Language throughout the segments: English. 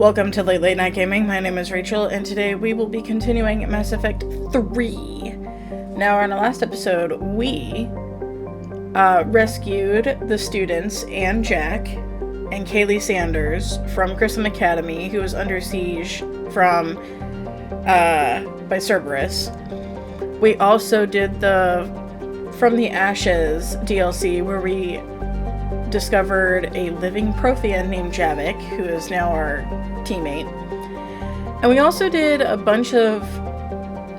Welcome to Late Night Gaming. My name is Rachel, and today we will be continuing Mass Effect 3. Now, in our last episode, we rescued the students and Jack and Kaylee Sanders from Grissom Academy, who was under siege by Cerberus. We also did the From the Ashes DLC, where we discovered a living Prothean named Javik, who is now our teammate. And we also did a bunch of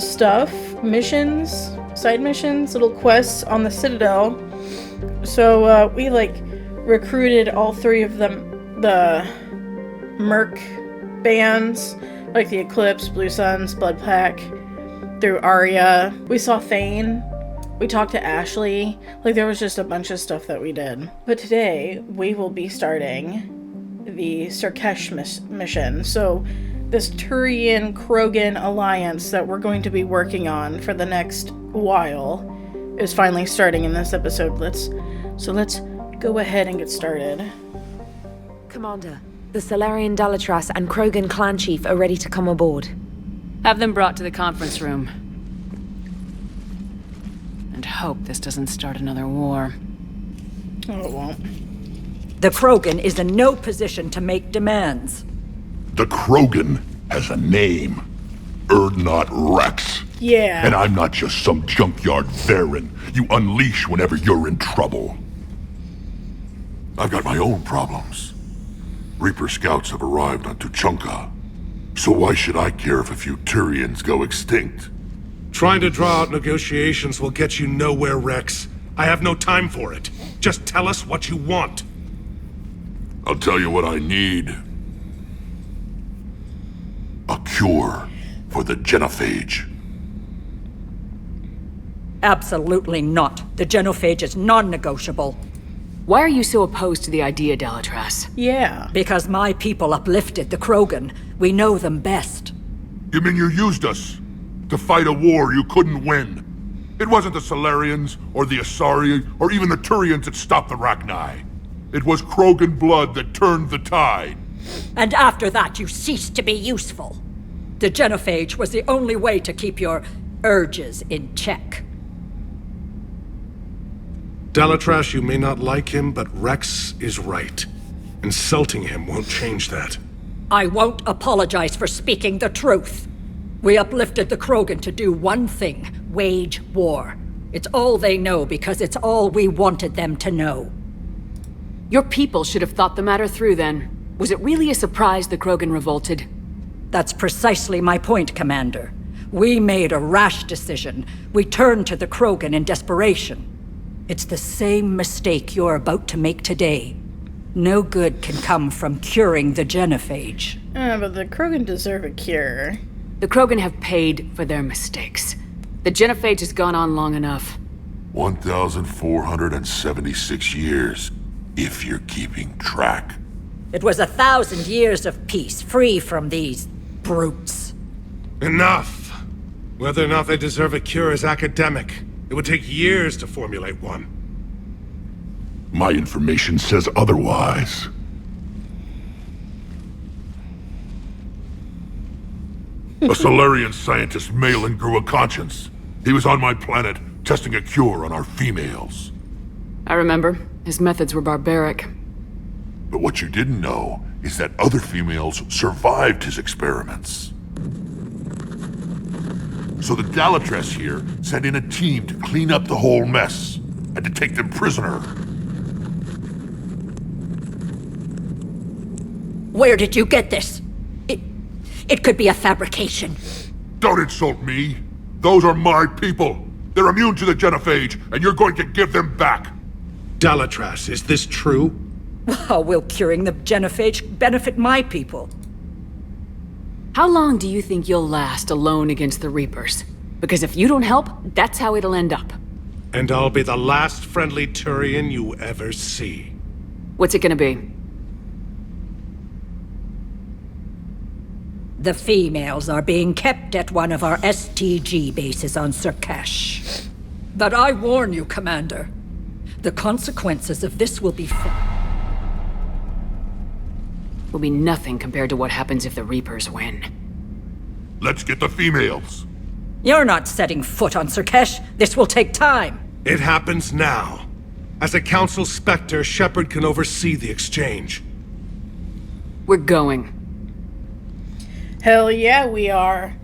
stuff, missions, side missions, little quests on the Citadel. So we recruited all three of them, the Merc bands, like the Eclipse, Blue Suns, Blood Pack, through Arya. We saw Thane. We talked to Ashley. There was just a bunch of stuff that we did. But today, we will be starting the Surkesh mission. So, this Turian-Krogan alliance that we're going to be working on for the next while is finally starting in this episode. Let's go ahead and get started. Commander, the Salarian Dalatras and Krogan clan chief are ready to come aboard. Have them brought to the conference room. And hope this doesn't start another war. Oh, it won't. The Krogan is in no position to make demands. The Krogan has a name. Urdnot Rex. Yeah. And I'm not just some junkyard Varen you unleash whenever you're in trouble. I've got my own problems. Reaper scouts have arrived on Tuchanka. So why should I care if a few Turians go extinct? Trying to draw out negotiations will get you nowhere, Rex. I have no time for it. Just tell us what you want. I'll tell you what I need. A cure for the genophage. Absolutely not. The genophage is non-negotiable. Why are you so opposed to the idea, Dalatras? Yeah. Because my people uplifted the Krogan. We know them best. You mean you used us to fight a war you couldn't win? It wasn't the Salarians, or the Asari, or even the Turians that stopped the Rachni. It was Krogan blood that turned the tide. And after that, you ceased to be useful. The genophage was the only way to keep your urges in check. Dalatras, you may not like him, but Rex is right. Insulting him won't change that. I won't apologize for speaking the truth. We uplifted the Krogan to do one thing: wage war. It's all they know because it's all we wanted them to know. Your people should have thought the matter through then. Was it really a surprise the Krogan revolted? That's precisely my point, Commander. We made a rash decision. We turned to the Krogan in desperation. It's the same mistake you're about to make today. No good can come from curing the genophage. But the Krogan deserve a cure. The Krogan have paid for their mistakes. The genophage has gone on long enough. 1,476 years, if you're keeping track. It was 1,000 years of peace, free from these brutes. Enough! Whether or not they deserve a cure is academic. It would take years to formulate one. My information says otherwise. A Solarian scientist, Malin, grew a conscience. He was on my planet, testing a cure on our females. I remember. His methods were barbaric. But what you didn't know is that other females survived his experiments. So the Dalatras here sent in a team to clean up the whole mess, and to take them prisoner. Where did you get this? It could be a fabrication. Don't insult me. Those are my people. They're immune to the genophage, and you're going to give them back. Dalatras, is this true? How will curing the genophage benefit my people? How long do you think you'll last alone against the Reapers? Because if you don't help, that's how it'll end up. And I'll be the last friendly Turian you ever see. What's it gonna be? The females are being kept at one of our STG bases on Surkesh. But I warn you, Commander, the consequences of this will be will be nothing compared to what happens if the Reapers win. Let's get the females. You're not setting foot on Surkesh. This will take time. It happens now. As a Council Spectre, Shepard can oversee the exchange. We're going. Hell yeah, we are.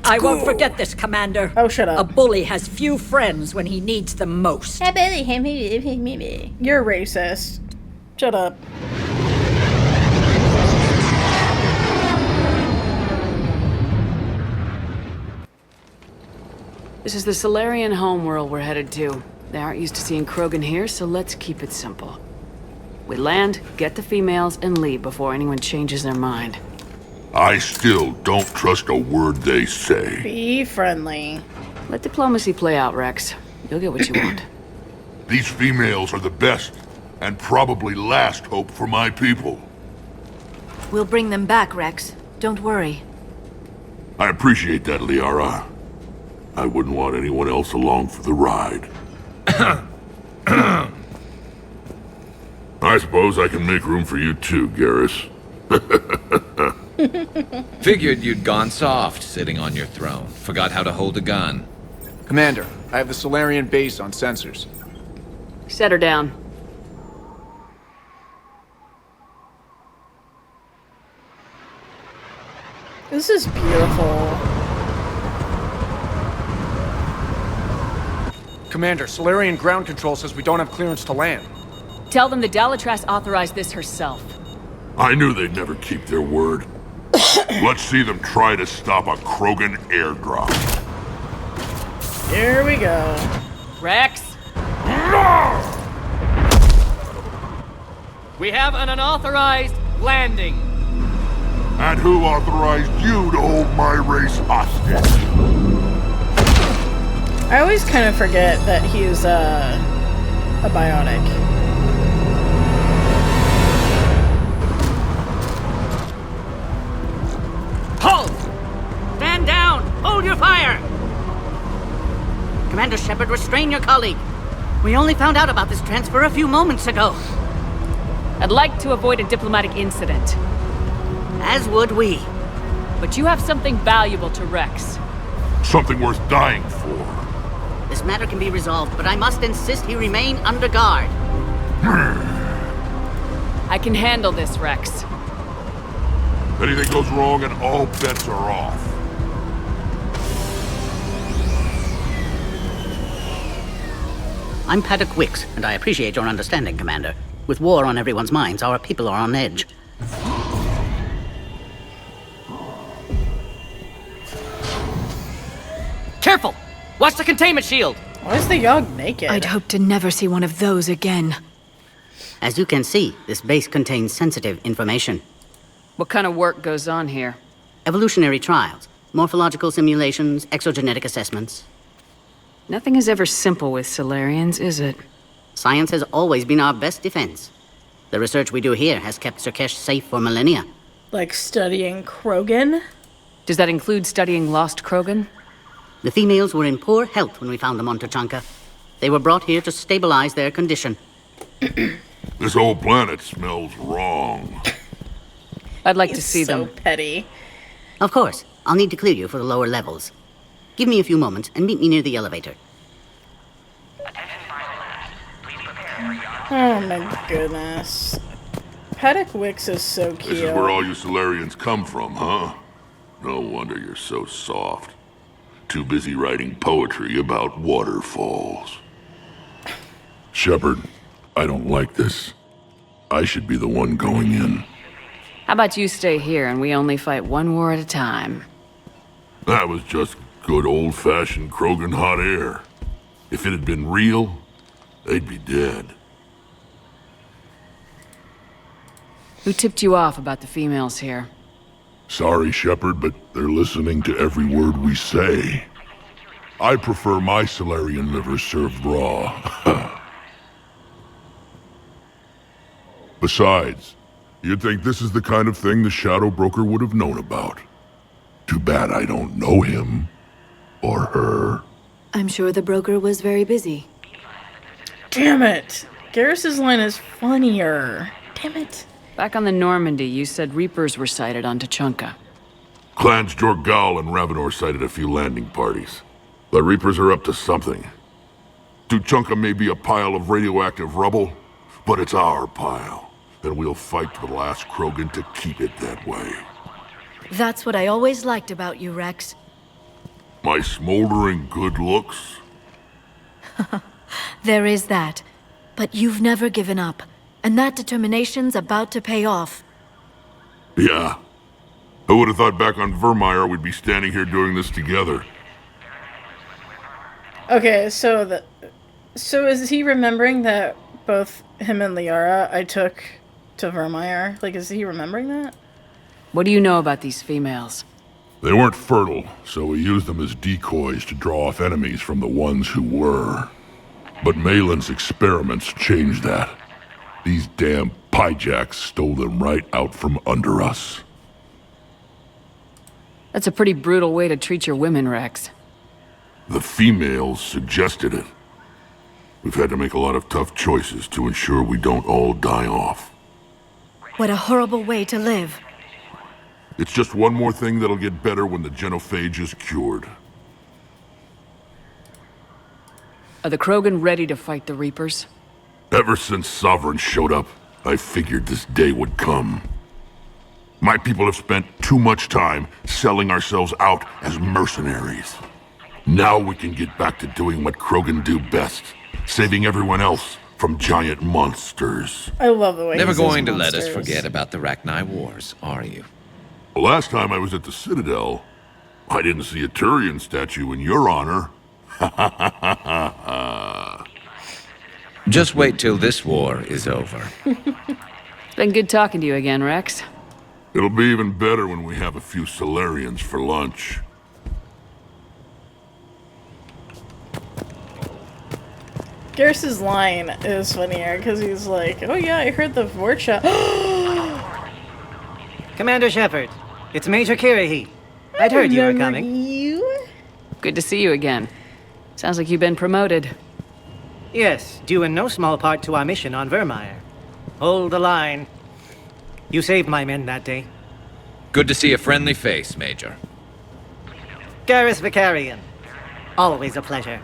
I won't forget this, Commander. Oh, shut up. A bully has few friends when he needs them most. You're racist. Shut up. This is the Solarian homeworld we're headed to. They aren't used to seeing Krogan here, so let's keep it simple. We land, get the females, and leave before anyone changes their mind. I still don't trust a word they say. Be friendly. Let diplomacy play out, Rex. You'll get what you want. These females are the best and probably last hope for my people. We'll bring them back, Rex. Don't worry. I appreciate that, Liara. I wouldn't want anyone else along for the ride. I suppose I can make room for you too, Garrus. Figured you'd gone soft sitting on your throne. Forgot how to hold a gun. Commander, I have the Solarian base on sensors. Set her down. This is beautiful. Commander, Solarian ground control says we don't have clearance to land. Tell them the Dalitras authorized this herself. I knew they'd never keep their word. Let's see them try to stop a Krogan airdrop. Here we go. Rex! We have an unauthorized landing. And who authorized you to hold my race hostage? I always kind of forget that he's a biotic. Halt! Stand down! Hold your fire! Commander Shepard, restrain your colleague. We only found out about this transfer a few moments ago. I'd like to avoid a diplomatic incident. As would we. But you have something valuable to Rex. Something worth dying for. This matter can be resolved, but I must insist he remain under guard. I can handle this, Rex. If anything goes wrong and all bets are off. I'm Paddock Wicks, and I appreciate your understanding, Commander. With war on everyone's minds, our people are on edge. Careful! Watch the containment shield! Why is the Yogg naked? I'd hope to never see one of those again. As you can see, this base contains sensitive information. What kind of work goes on here? Evolutionary trials, morphological simulations, exogenetic assessments. Nothing is ever simple with Solarians, is it? Science has always been our best defense. The research we do here has kept Surkesh safe for millennia. Like studying Krogan? Does that include studying lost Krogan? The females were in poor health when we found them on Tuchanka. They were brought here to stabilize their condition. This whole planet smells wrong. I'd like to He's see so them. petty. Of course, I'll need to clear you for the lower levels. Give me a few moments and meet me near the elevator. Oh my goodness. Paddock Wicks is so cute. This is where all you Solarians come from, huh? No wonder you're so soft. Too busy writing poetry about waterfalls. Shepard, I don't like this. I should be the one going in. How about you stay here and we only fight one war at a time? That was just good old-fashioned Krogan hot air. If it had been real, they'd be dead. Who tipped you off about the females here? Sorry, Shepard, but they're listening to every word we say. I prefer my Solarian liver served raw. Besides, you'd think this is the kind of thing the Shadow Broker would have known about. Too bad I don't know him. Or her. I'm sure the broker was very busy. Damn it. Garrus's line is funnier. Damn it. Back on the Normandy, you said Reapers were sighted on Tuchunka. Clans Jorgal and Ravenor sighted a few landing parties. The Reapers are up to something. Tuchunka may be a pile of radioactive rubble, but it's our pile. And we'll fight to the last Krogan to keep it that way. That's what I always liked about you, Rex. My smoldering good looks? There is that. But you've never given up. And that determination's about to pay off. Yeah. Who would have thought back on Vermeer we'd be standing here doing this together? Okay, so is he remembering that both him and Liara I took to Vermeer? Like, is he remembering that? What do you know about these females? They weren't fertile, so we used them as decoys to draw off enemies from the ones who were. But Malin's experiments changed that. These damn pyjacks stole them right out from under us. That's a pretty brutal way to treat your women, Rex. The females suggested it. We've had to make a lot of tough choices to ensure we don't all die off. What a horrible way to live. It's just one more thing that'll get better when the genophage is cured. Are the Krogan ready to fight the Reapers? Ever since Sovereign showed up, I figured this day would come. My people have spent too much time selling ourselves out as mercenaries. Now we can get back to doing what Krogan do best, saving everyone else from giant monsters. I love the way Never he says going to let us monsters. forget about the Rachni Wars, are you? The last time I was at the Citadel, I didn't see a Turian statue in your honor. Just wait till this war is over. It's been good talking to you again, Rex. It'll be even better when we have a few Solarians for lunch. Garrus's line is funnier because he's like, "Oh yeah, I heard the Vorcha." Commander Shepard, it's Major Kirahi. I'd heard you were coming. You? Good to see you again. Sounds like you've been promoted. Yes, due in no small part to our mission on Vermeer. Hold the line. You saved my men that day. Good to see a friendly face, Major. Garrus Vicarian. Always a pleasure.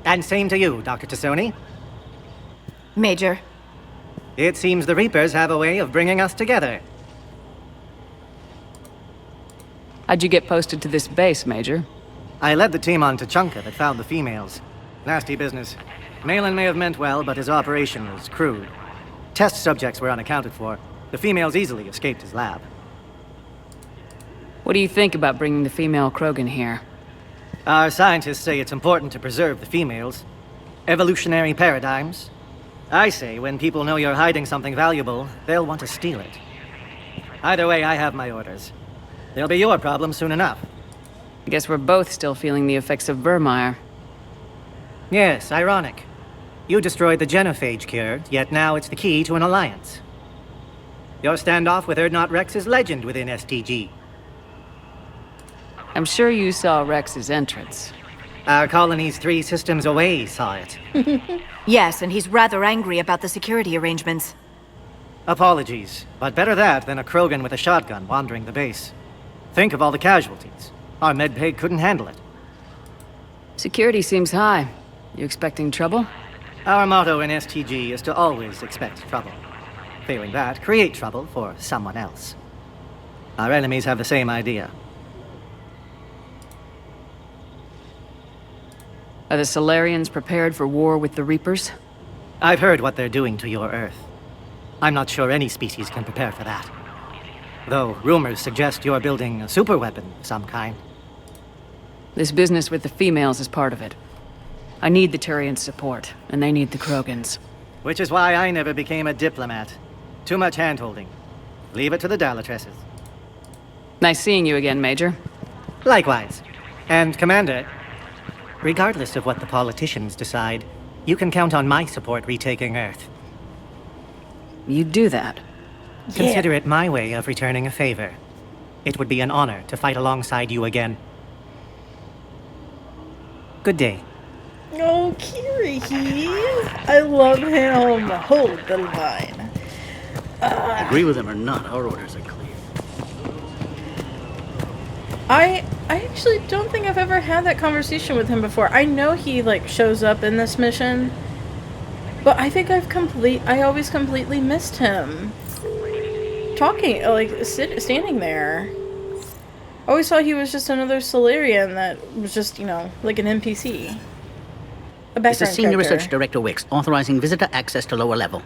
And same to you, Dr. Tassoni. Major. It seems the Reapers have a way of bringing us together. How'd you get posted to this base, Major? I led the team on Tuchunka that found the females. Nasty business. Malin may have meant well, but his operation was crude. Test subjects were unaccounted for. The females easily escaped his lab. What do you think about bringing the female Krogan here? Our scientists say it's important to preserve the females. Evolutionary paradigms. I say when people know you're hiding something valuable, they'll want to steal it. Either way, I have my orders. They'll be your problem soon enough. I guess we're both still feeling the effects of Vermeer. Yes, ironic. You destroyed the genophage cure, yet now it's the key to an alliance. Your standoff with Urdnot Rex is legend within STG. I'm sure you saw Rex's entrance. Our colonies 3 systems away saw it. Yes, and he's rather angry about the security arrangements. Apologies, but better that than a Krogan with a shotgun wandering the base. Think of all the casualties. Our medbay couldn't handle it. Security seems high. You expecting trouble? Our motto in STG is to always expect trouble. Failing that, create trouble for someone else. Our enemies have the same idea. Are the Solarians prepared for war with the Reapers? I've heard what they're doing to your Earth. I'm not sure any species can prepare for that. Though rumors suggest you're building a superweapon of some kind. This business with the females is part of it. I need the Turians' support, and they need the Krogans. Which is why I never became a diplomat. Too much hand-holding. Leave it to the Dalatresses. Nice seeing you again, Major. Likewise. And, Commander, regardless of what the politicians decide, you can count on my support retaking Earth. You do that. Consider it my way of returning a favor. It would be an honor to fight alongside you again. Good day. Oh, Kirihi. I love him. Hold the line. Agree with him or not, our orders are clear. I actually don't think I've ever had that conversation with him before. I know he like shows up in this mission, but I think I always completely missed him talking, like standing there. I always thought he was just another Solarian that was just, you know, like an NPC. A background This is Senior character. Research Director Wicks, authorizing visitor access to lower level.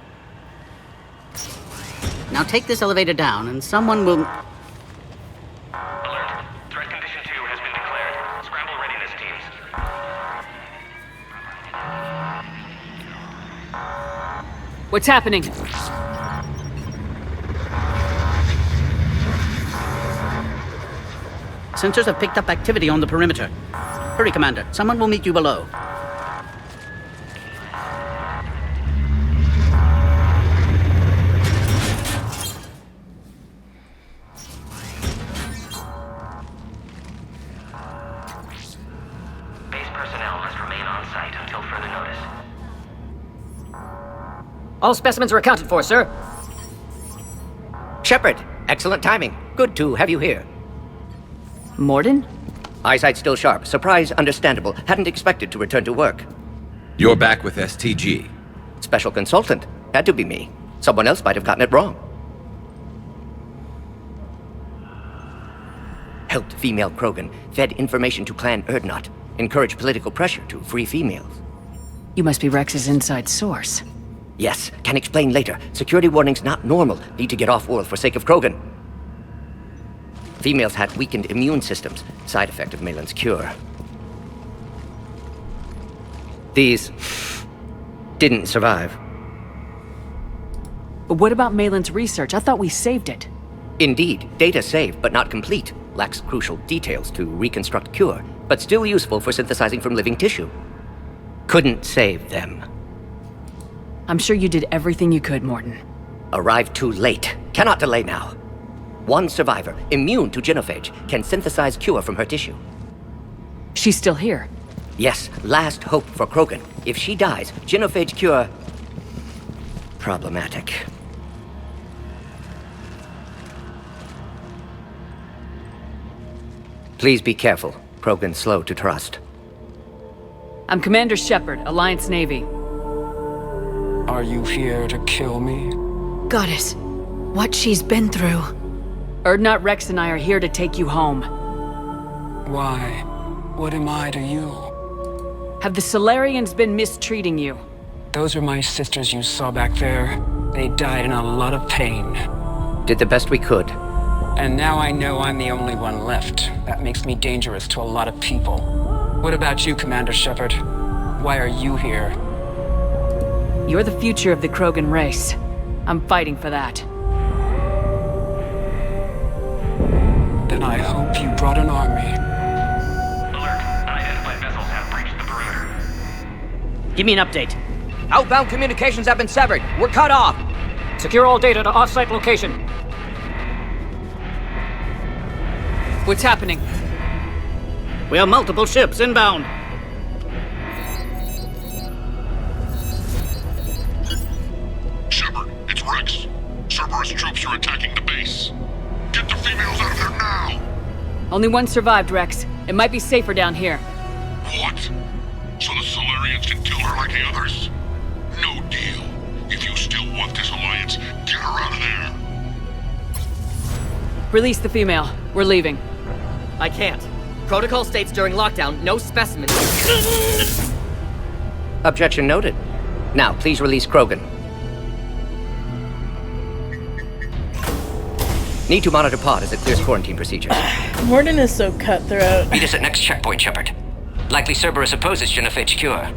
Now take this elevator down and someone will... Alert. Threat condition 2 has been declared. Scramble readiness teams. What's happening? Sensors have picked up activity on the perimeter. Hurry, Commander. Someone will meet you below. Base personnel must remain on site until further notice. All specimens are accounted for, sir. Shepard, excellent timing. Good to have you here. Morden? Eyesight still sharp. Surprise understandable. Hadn't expected to return to work. You're back with STG. Special consultant. Had to be me. Someone else might have gotten it wrong. Helped female Krogan. Fed information to Clan Erdnot. Encouraged political pressure to free females. You must be Rex's inside source. Yes, can explain later. Security warnings not normal. Need to get off-world for sake of Krogan. Females had weakened immune systems. Side effect of Malin's cure. These... didn't survive. But what about Malin's research? I thought we saved it. Indeed, data saved, but not complete. Lacks crucial details to reconstruct cure, but still useful for synthesizing from living tissue. Couldn't save them. I'm sure you did everything you could, Morden. Arrived too late. Cannot delay now. One survivor, immune to genophage, can synthesize cure from her tissue. She's still here. Yes, last hope for Krogan. If she dies, genophage cure... problematic. Please be careful. Krogan's slow to trust. I'm Commander Shepard, Alliance Navy. Are you here to kill me? Goddess, what she's been through. Erdnot, Rex, and I are here to take you home. Why? What am I to you? Have the Solarians been mistreating you? Those are my sisters you saw back there. They died in a lot of pain. Did the best we could. And now I know I'm the only one left. That makes me dangerous to a lot of people. What about you, Commander Shepard? Why are you here? You're the future of the Krogan race. I'm fighting for that. Then I hope you brought an army. Alert. Unidentified vessels have breached the perimeter. Give me an update. Outbound communications have been severed. We're cut off. Secure all data to off-site location. What's happening? We have multiple ships inbound. Shepard, it's Rex. Cerberus troops are attacking the base. Get the females out of there now! Only one survived, Rex. It might be safer down here. What? So the Solarians can kill her like the others? No deal. If you still want this alliance, get her out of there. Release the female. We're leaving. I can't. Protocol states during lockdown, no specimens. Objection noted. Now, please release Krogan. Need to monitor pod as it clears quarantine procedures. Morden is so cutthroat. Meet us at next checkpoint, Shepard. Likely Cerberus opposes genophage cure.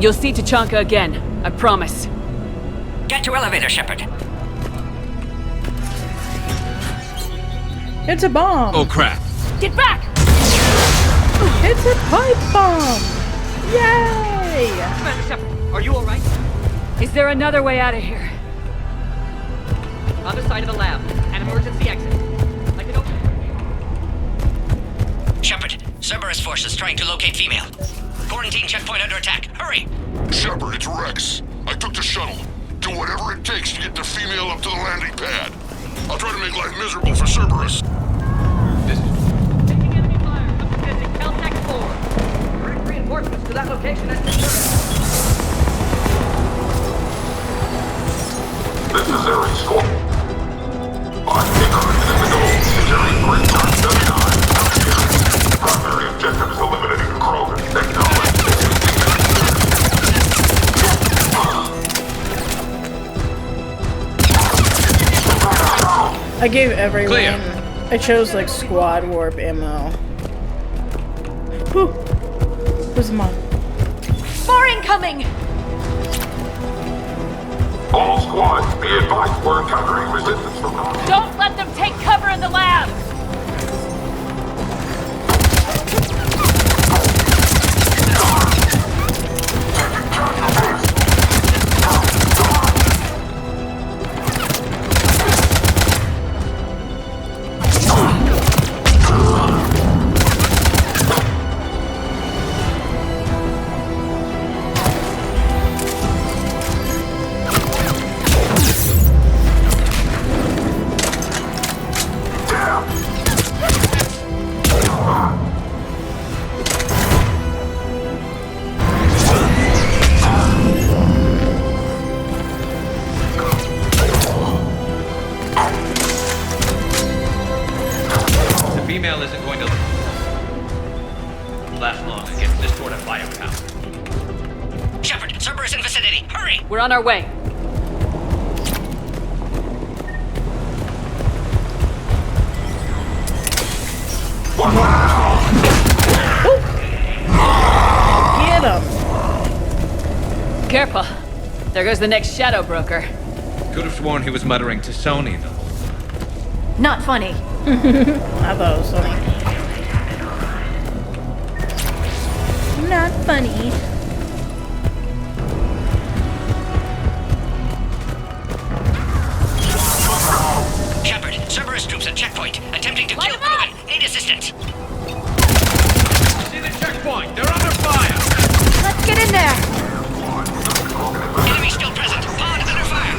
You'll see Tachanka again. I promise. Get to elevator, Shepard. It's a bomb. Oh crap. Get back! It's a pipe bomb. Yay! Commander Shepard, are you alright? Is there another way out of here? Other side of the lab. An emergency exit. I can open it. Shepard, Cerberus forces trying to locate female. Quarantine checkpoint under attack. Hurry! Shepard, it's Rex. I took the shuttle. Do whatever it takes to get the female up to the landing pad. I'll try to make life miserable for Cerberus. Taking enemy fire. Visit Caltech 4. Direct reinforcements to that location at this This is Ares Squad. I'm incoming in the goal. Securing 3.79. Primary objective is eliminating the Krogan. Acknowledge. I gave everyone. Clear. I chose like squad warp ammo. Whew. Where's the mod? More incoming! All squads, be advised we're encountering resistance from now. Don't let them take cover in the lab! Female isn't going to last long against this sort of firepower. Shepard, Cerberus in vicinity. Hurry! We're on our way. Get him! Careful. There goes the next shadow broker. Could have sworn he was muttering to Sony, though. Not funny. I thought it was funny. Not funny. Shepard, Cerberus troops at checkpoint, attempting to kill Krogan. Need assistance. See the checkpoint. They're under fire. Let's get in there! Enemy still present. Pod under fire.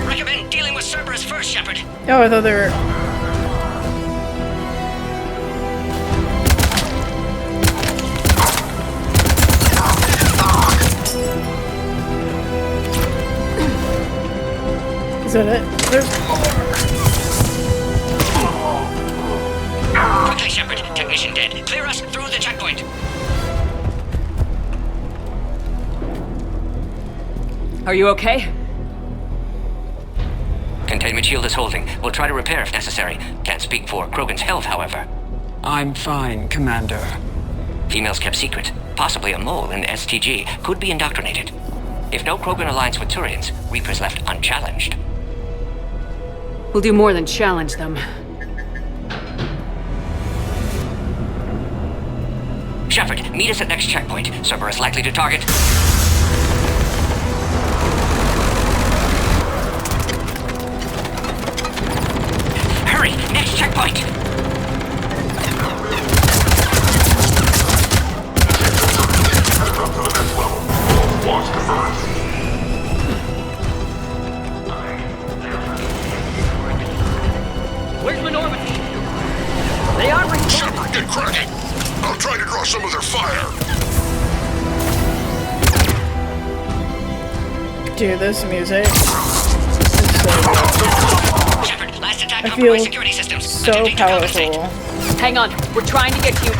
Recommend dealing with Cerberus first, Shepard. Oh, I thought they were. Is that it? There's Quickly, Shepard. Technician dead. Clear us through the checkpoint. Are you okay? Containment shield is holding. We'll try to repair if necessary. Can't speak for Krogan's health, however. I'm fine, Commander. Females kept secret. Possibly a mole in STG. Could be indoctrinated. If no Krogan aligns with Turians, Reaper's left unchallenged. We'll do more than challenge them. Shepard, meet us at next checkpoint. Cerberus likely to target. Hurry! Next checkpoint! Where's Minority? They are Shepard, get cracking! I'll try to draw some of their fire. Dude, this music. Shepard, last attack I compromised feel security systems. so Attempting to compensate. powerful. Hang on. We're trying to get you.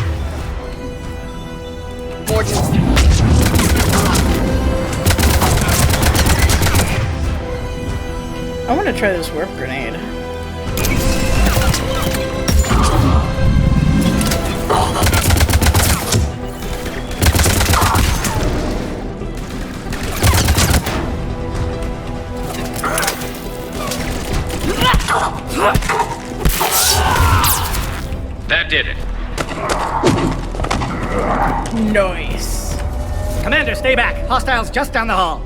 More I want to try this warp grenade. That did it. Nice. Commander, stay back. Hostiles just down the hall.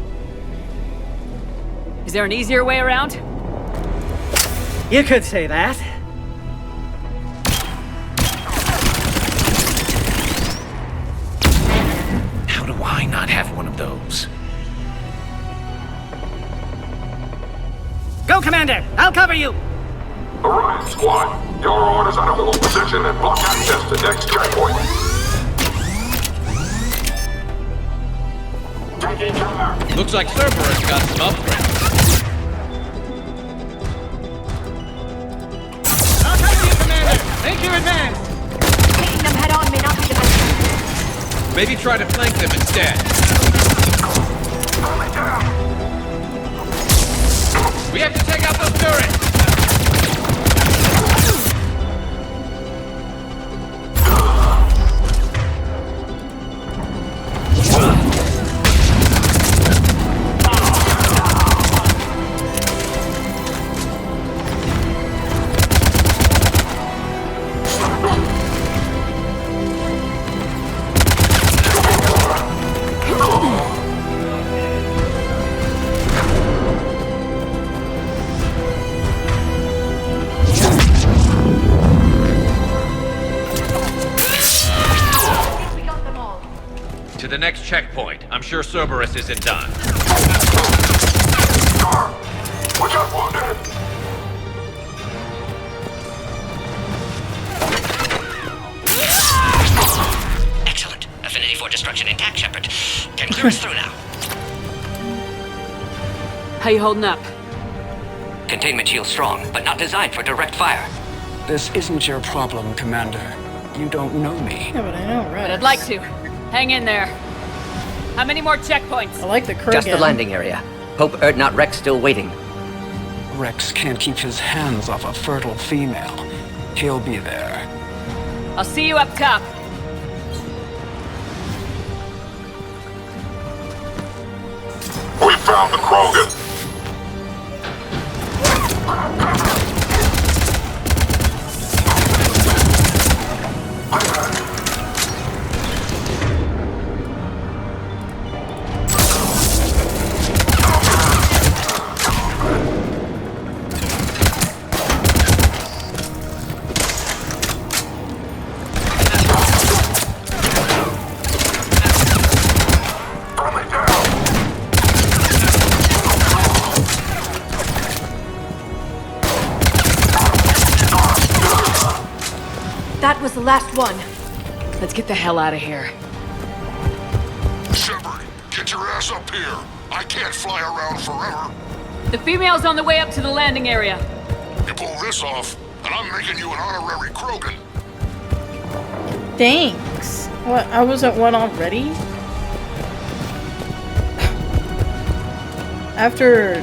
Is there an easier way around? You could say that. How do I not have one of those? Go, Commander! I'll cover you! Orion Squad, your orders are to hold position and block access to next checkpoint. Taking cover. Looks like Cerberus got some upgrades. I'll cover you, Commander! Make your advance! Taking them head on may not be the best. Maybe try to flank them instead. We have to take out those turrets! To the next checkpoint. I'm sure Cerberus isn't done. Watch out, wounded! Excellent. Affinity for destruction intact, Shepard. Can clear us through now. How you holding up? Containment shield strong, but not designed for direct fire. This isn't your problem, Commander. You don't know me. Yeah, but I know, right? But I'd like to. Hang in there. How many more checkpoints? I like the Krogan. Just the landing area. Hope not Rex still waiting. Rex can't keep his hands off a fertile female. He'll be there. I'll see you up top. We found the Krogan! That was the last one. Let's get the hell out of here. Shepard, get your ass up here! I can't fly around forever! The female's on the way up to the landing area. You pull this off, and I'm making you an honorary Krogan. Thanks. What? I wasn't one already? After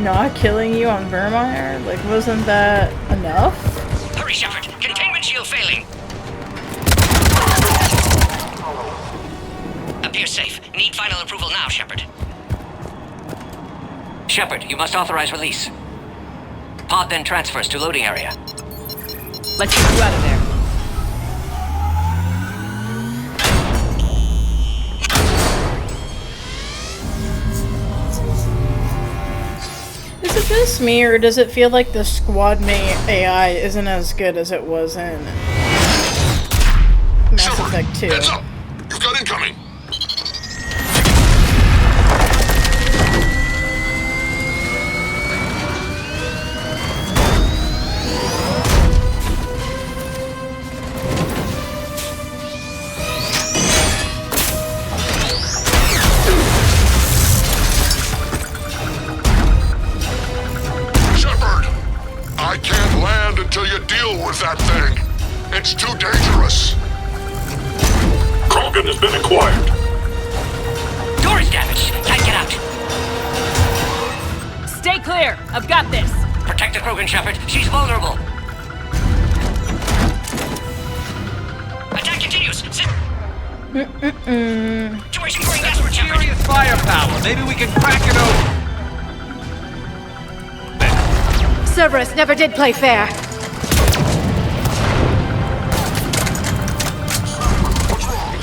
not killing you on Vermeer? Like, wasn't that enough? Hurry, Shepard! Containment shield failing! Appears safe. Need final approval now, Shepard. Shepard, you must authorize release. Pod then transfers to loading area. Let's get you out of there. Is it just me, or does it feel like the squad mate AI isn't as good as it was in Mass Effect 2? Heads up! You've got incoming! Shepard! I can't land until you deal with that thing. It's too dangerous. Krogan has been acquired. Door is damaged. Can't get out. Stay clear. I've got this. Protect the Krogan, Shepard. She's vulnerable. Attack continues. Situation going desperate, Shepard. Serious firepower. Maybe we can crack it open. Cerberus never did play fair. What's wrong,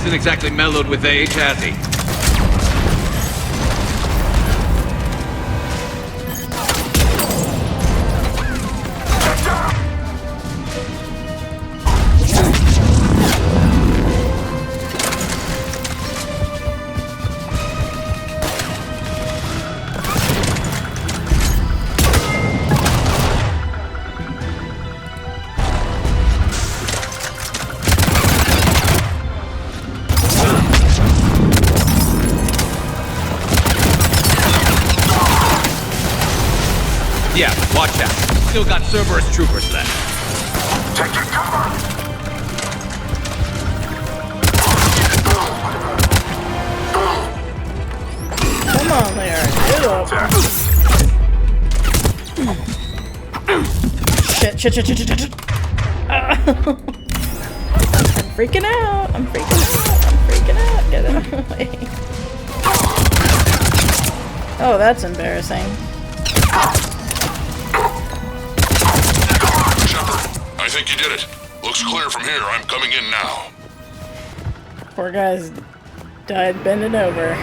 hasn't exactly mellowed with age, has he? Yeah, watch out. Still got Cerberus troopers left. Taking cover! Come on there, get up. Shit. I'm freaking out. Get out of the way. Oh, that's embarrassing. I think you did it. Looks clear from here. I'm coming in now. Poor guy's died bending over.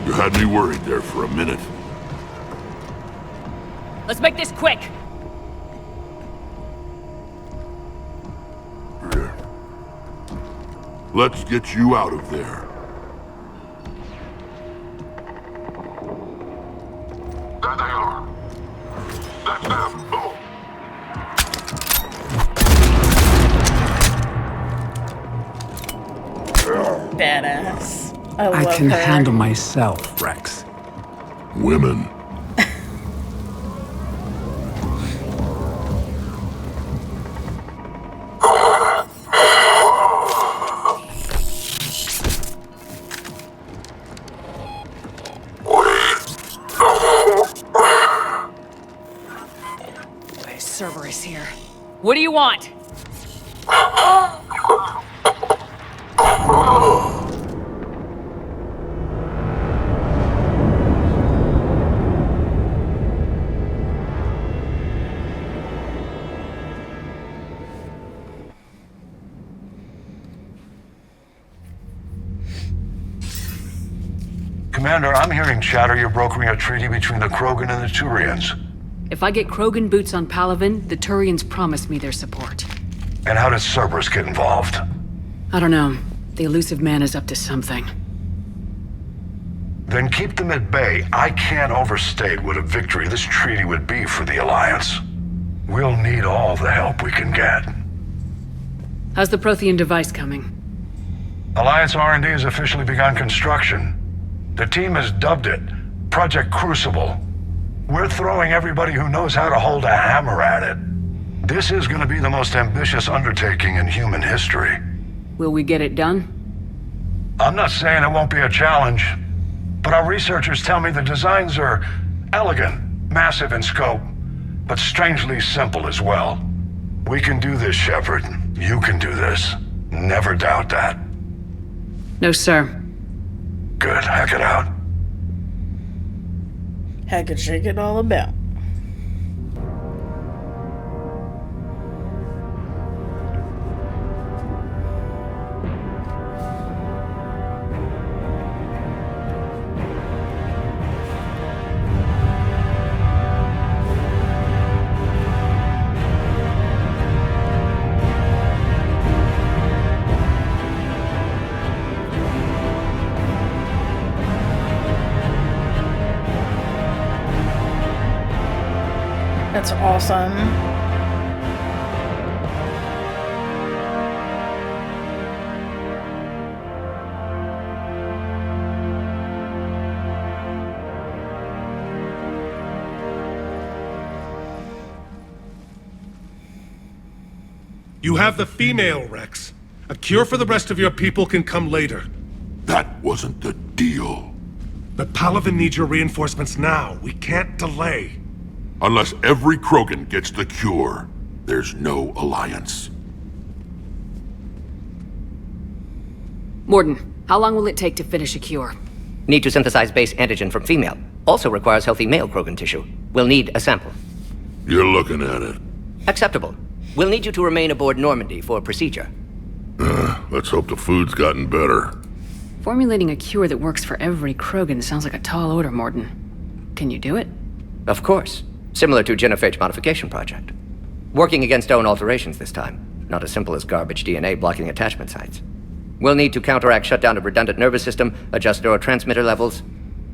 You had me worried there for a minute. Let's make this quick! Let's get you out of there. There they are. That's them. Boom. Badass. I I love can her. handle myself, Rex. Women. Cerberus here. What do you want? Commander, I'm hearing chatter you're brokering a treaty between the Krogan and the Turians. If I get Krogan boots on Palaven, the Turians promise me their support. And how does Cerberus get involved? I don't know. The elusive man is up to something. Then keep them at bay. I can't overstate what a victory this treaty would be for the Alliance. We'll need all the help we can get. How's the Prothean device coming? Alliance R&D has officially begun construction. The team has dubbed it Project Crucible. We're throwing everybody who knows how to hold a hammer at it. This is going to be the most ambitious undertaking in human history. Will we get it done? I'm not saying it won't be a challenge, but our researchers tell me the designs are elegant, massive in scope, but strangely simple as well. We can do this, Shepard. You can do this. Never doubt that. No, sir. Good. Hack it out. Hack it, shake it all about. That's awesome. You have the female, Rex. A cure for the rest of your people can come later. That wasn't the deal. But Palaven needs your reinforcements now. We can't delay. Unless every Krogan gets the cure, there's no alliance. Morden, how long will it take to finish a cure? Need to synthesize base antigen from female. Also requires healthy male Krogan tissue. We'll need a sample. You're looking at it. Acceptable. We'll need you to remain aboard Normandy for procedure. Let's hope the food's gotten better. Formulating a cure that works for every Krogan sounds like a tall order, Morden. Can you do it? Of course. Similar to genophage modification project. Working against own alterations this time. Not as simple as garbage DNA blocking attachment sites. We'll need to counteract shutdown of redundant nervous system, adjust neurotransmitter levels.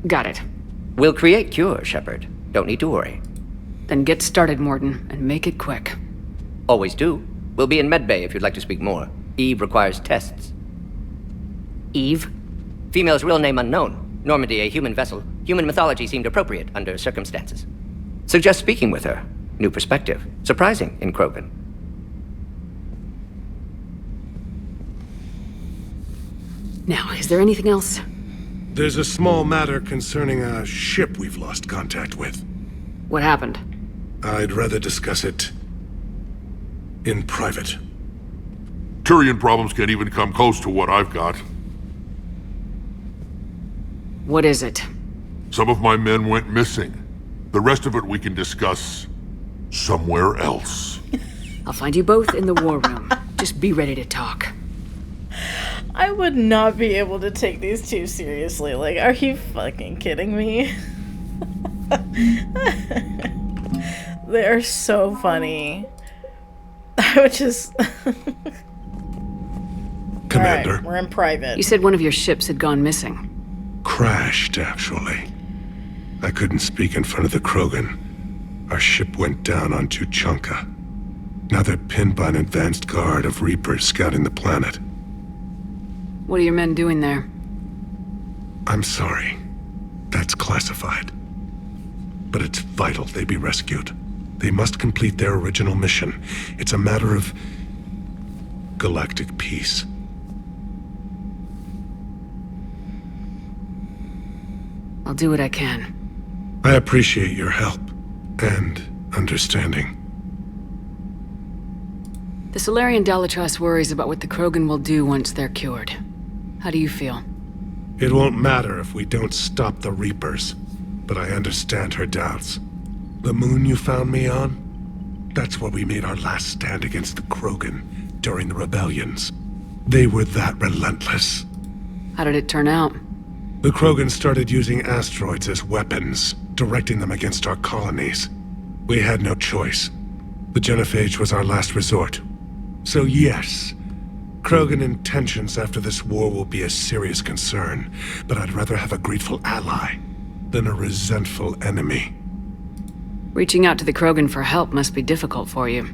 Got it. We'll create cure, Shepard. Don't need to worry. Then get started, Morden, and make it quick. Always do. We'll be in medbay if you'd like to speak more. Eve requires tests. Eve? Female's real name unknown. Normandy, a human vessel. Human mythology seemed appropriate under circumstances. Suggest speaking with her. New perspective. Surprising in Krogan. Now, is there anything else? There's a small matter concerning a ship we've lost contact with. What happened? I'd rather discuss it in private. Turian problems can't even come close to what I've got. What is it? Some of my men went missing. The rest of it we can discuss somewhere else. I'll find you both in the war room. Just be ready to talk. I would not be able to take these two seriously. Like, are you fucking kidding me? They're so funny. I would just... Commander. Alright, we're in private. You said one of your ships had gone missing. Crashed, actually. I couldn't speak in front of the Krogan. Our ship went down on Tuchanka. Now they're pinned by an advanced guard of Reapers scouting the planet. What are your men doing there? I'm sorry. That's classified. But it's vital they be rescued. They must complete their original mission. It's a matter of galactic peace. I'll do what I can. I appreciate your help and understanding. The Salarian Dalitras worries about what the Krogan will do once they're cured. How do you feel? It won't matter if we don't stop the Reapers, but I understand her doubts. The moon you found me on? That's where we made our last stand against the Krogan during the rebellions. They were that relentless. How did it turn out? The Krogan started using asteroids as weapons, directing them against our colonies. We had no choice. The genophage was our last resort. So yes, Krogan intentions after this war will be a serious concern, but I'd rather have a grateful ally than a resentful enemy. Reaching out to the Krogan for help must be difficult for you.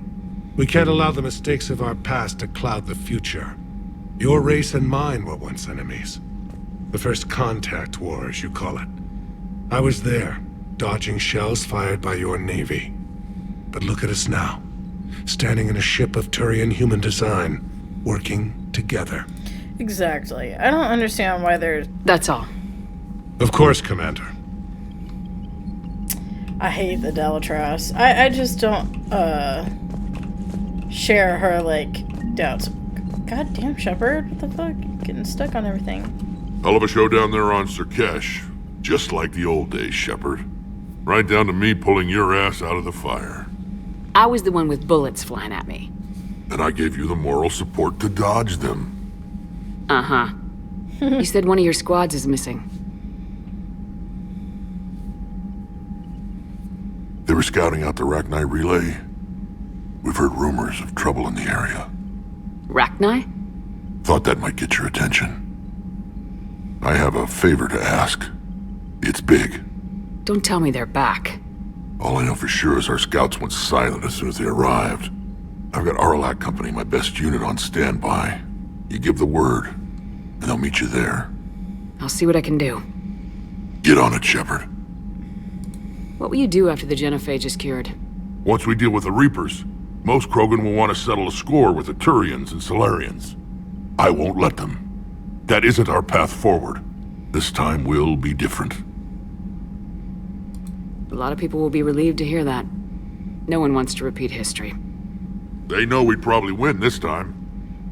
We can't allow the mistakes of our past to cloud the future. Your race and mine were once enemies. The first contact war, as you call it. I was there, dodging shells fired by your navy. But look at us now, standing in a ship of Turian human design, working together. Exactly. I don't understand why there's... That's all. Of course, Commander. I hate the Dalitras. I just don't, share her, like, doubts. Goddamn, Shepard. What the fuck? Getting stuck on everything. Hell of a show down there on Sirkesh. Just like the old days, Shepard. Right down to me pulling your ass out of the fire. I was the one with bullets flying at me. And I gave you the moral support to dodge them. Uh-huh. You said one of your squads is missing. They were scouting out the Rachni relay. We've heard rumors of trouble in the area. Rachni? Thought that might get your attention. I have a favor to ask. It's big. Don't tell me they're back. All I know for sure is our scouts went silent as soon as they arrived. I've got Aralak Company, my best unit, on standby. You give the word, and they'll meet you there. I'll see what I can do. Get on it, Shepard. What will you do after the genophage is cured? Once we deal with the Reapers, most Krogan will want to settle a score with the Turians and Salarians. I won't let them. That isn't our path forward. This time will be different. A lot of people will be relieved to hear that. No one wants to repeat history. They know we'd probably win this time.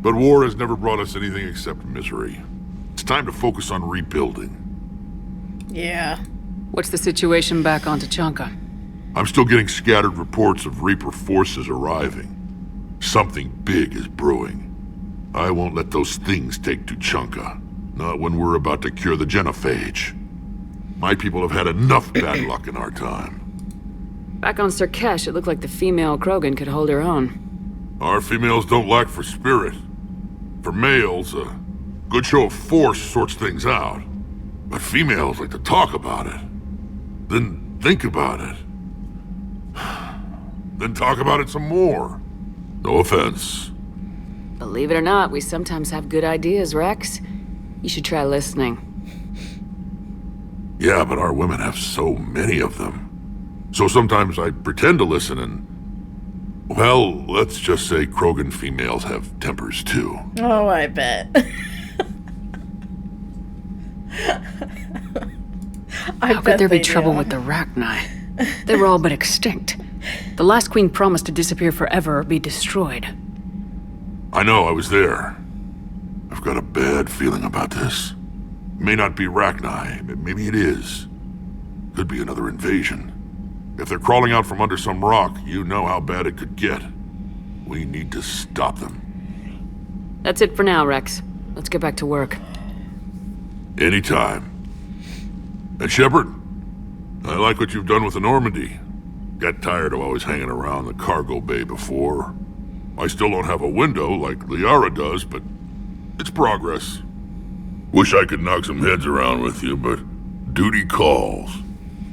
But war has never brought us anything except misery. It's time to focus on rebuilding. Yeah. What's the situation back on Tachanka? I'm still getting scattered reports of Reaper forces arriving. Something big is brewing. I won't let those things take Tuchanka. Not when we're about to cure the genophage. My people have had enough bad luck in our time. Back on Sirkesh, it looked like the female Krogan could hold her own. Our females don't lack for spirit. For males, a good show of force sorts things out. But females like to talk about it. Then think about it. Then talk about it some more. No offense. Believe it or not, we sometimes have good ideas, Rex. You should try listening. Yeah, but our women have so many of them. So sometimes I pretend to listen and... Well, let's just say Krogan females have tempers too. Oh, I bet. How could there be trouble with the Rachni? They were all but extinct. The last queen promised to disappear forever or be destroyed. I know, I was there. I've got a bad feeling about this. May not be Rachni, but maybe it is. Could be another invasion. If they're crawling out from under some rock, you know how bad it could get. We need to stop them. That's it for now, Rex. Let's get back to work. Anytime. And Shepard, I like what you've done with the Normandy. Got tired of always hanging around the cargo bay before. I still don't have a window like Liara does, but it's progress. Wish I could knock some heads around with you, but duty calls.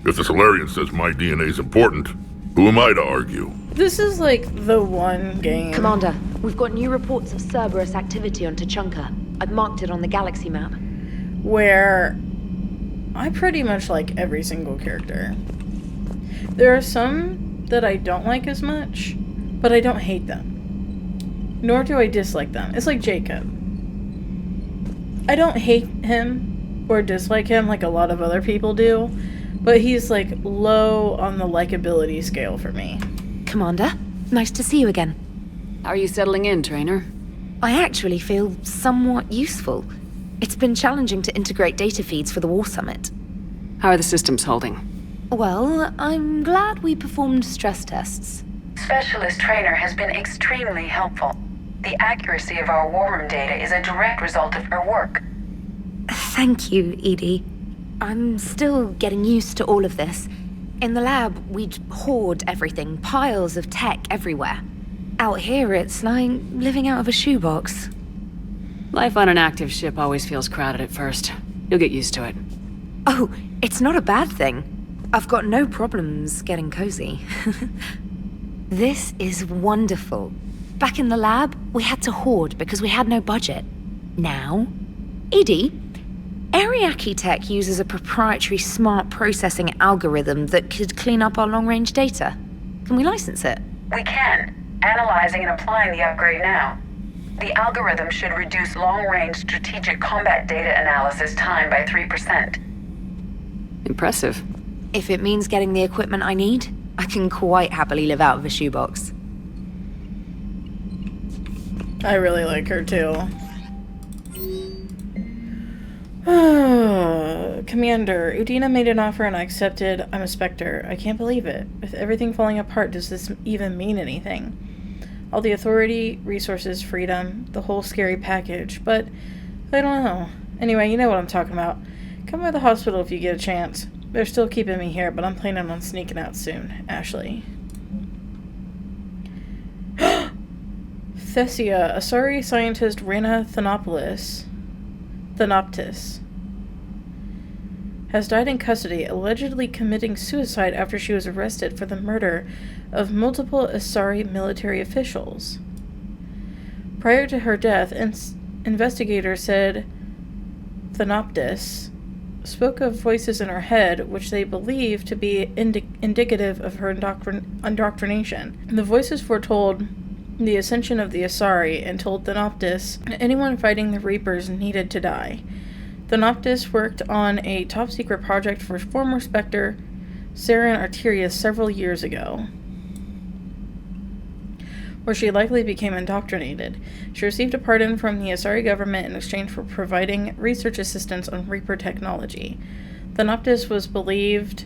If the Solarian says my DNA's important, who am I to argue? This is like the one game. Commander, we've got new reports of Cerberus activity on Tachanka. I've marked it on the galaxy map. Where I pretty much like every single character. There are some that I don't like as much, but I don't hate them. Nor do I dislike them. It's like Jacob. I don't hate him or dislike him like a lot of other people do, but he's like low on the likability scale for me. Commander, nice to see you again. How are you settling in, Trainer? I actually feel somewhat useful. It's been challenging to integrate data feeds for the War Summit. How are the systems holding? Well, I'm glad we performed stress tests. Specialist Trainer has been extremely helpful. The accuracy of our war room data is a direct result of her work. Thank you, Edie. I'm still getting used to all of this. In the lab, we'd hoard everything, piles of tech everywhere. Out here, it's like living out of a shoebox. Life on an active ship always feels crowded at first. You'll get used to it. Oh, it's not a bad thing. I've got no problems getting cozy. This is wonderful. Back in the lab, we had to hoard because we had no budget. Now, Edie, Ariake Tech uses a proprietary smart processing algorithm that could clean up our long-range data. Can we license it? We can. Analyzing and applying the upgrade now. The algorithm should reduce long-range strategic combat data analysis time by 3%. Impressive. If it means getting the equipment I need, I can quite happily live out of a shoebox. I really like her too. Commander, Udina made an offer and I accepted. I'm a Spectre. I can't believe it. With everything falling apart, does this even mean anything? All the authority, resources, freedom, the whole scary package, but I don't know. Anyway, you know what I'm talking about. Come by the hospital if you get a chance. They're still keeping me here, but I'm planning on sneaking out soon. Ashley. Thessia, Asari scientist Rena Thanopoulos, has died in custody, allegedly committing suicide after she was arrested for the murder of multiple Asari military officials. Prior to her death, investigators said Thanopoulos spoke of voices in her head, which they believe to be indicative of her indoctrination. The voices foretold the ascension of the Asari and told Thanopoulos anyone fighting the Reapers needed to die. Thanopoulos worked on a top-secret project for former Spectre Sarin Arterius several years ago, where she likely became indoctrinated. She received a pardon from the Asari government in exchange for providing research assistance on Reaper technology. The Noctis was believed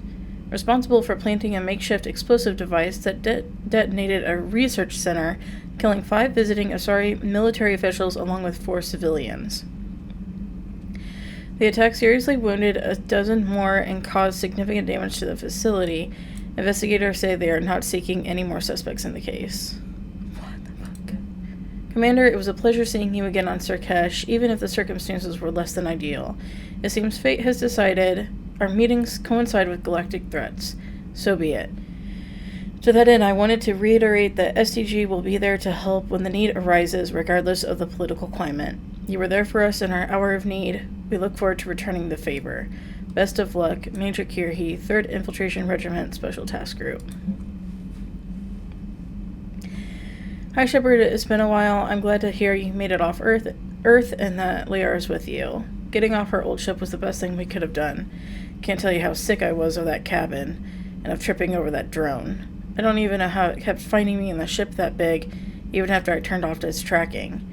responsible for planting a makeshift explosive device that detonated a research center, killing 5 visiting Asari military officials along with 4 civilians. The attack seriously wounded a dozen more and caused significant damage to the facility. Investigators say they are not seeking any more suspects in the case. What the fuck? Commander, it was a pleasure seeing you again on Surkesh, even if the circumstances were less than ideal. It seems fate has decided our meetings coincide with galactic threats. So be it. To that end, I wanted to reiterate that SDG will be there to help when the need arises, regardless of the political climate. You were there for us in our hour of need. We look forward to returning the favor. Best of luck, Major Kirhi, 3rd Infiltration Regiment Special Task Group. Hi Shepard, it's been a while. I'm glad to hear you made it off Earth and that Liara is with you. Getting off our old ship was the best thing we could have done. Can't tell you how sick I was of that cabin, and of tripping over that drone. I don't even know how it kept finding me in the ship that big, even after I turned off its tracking.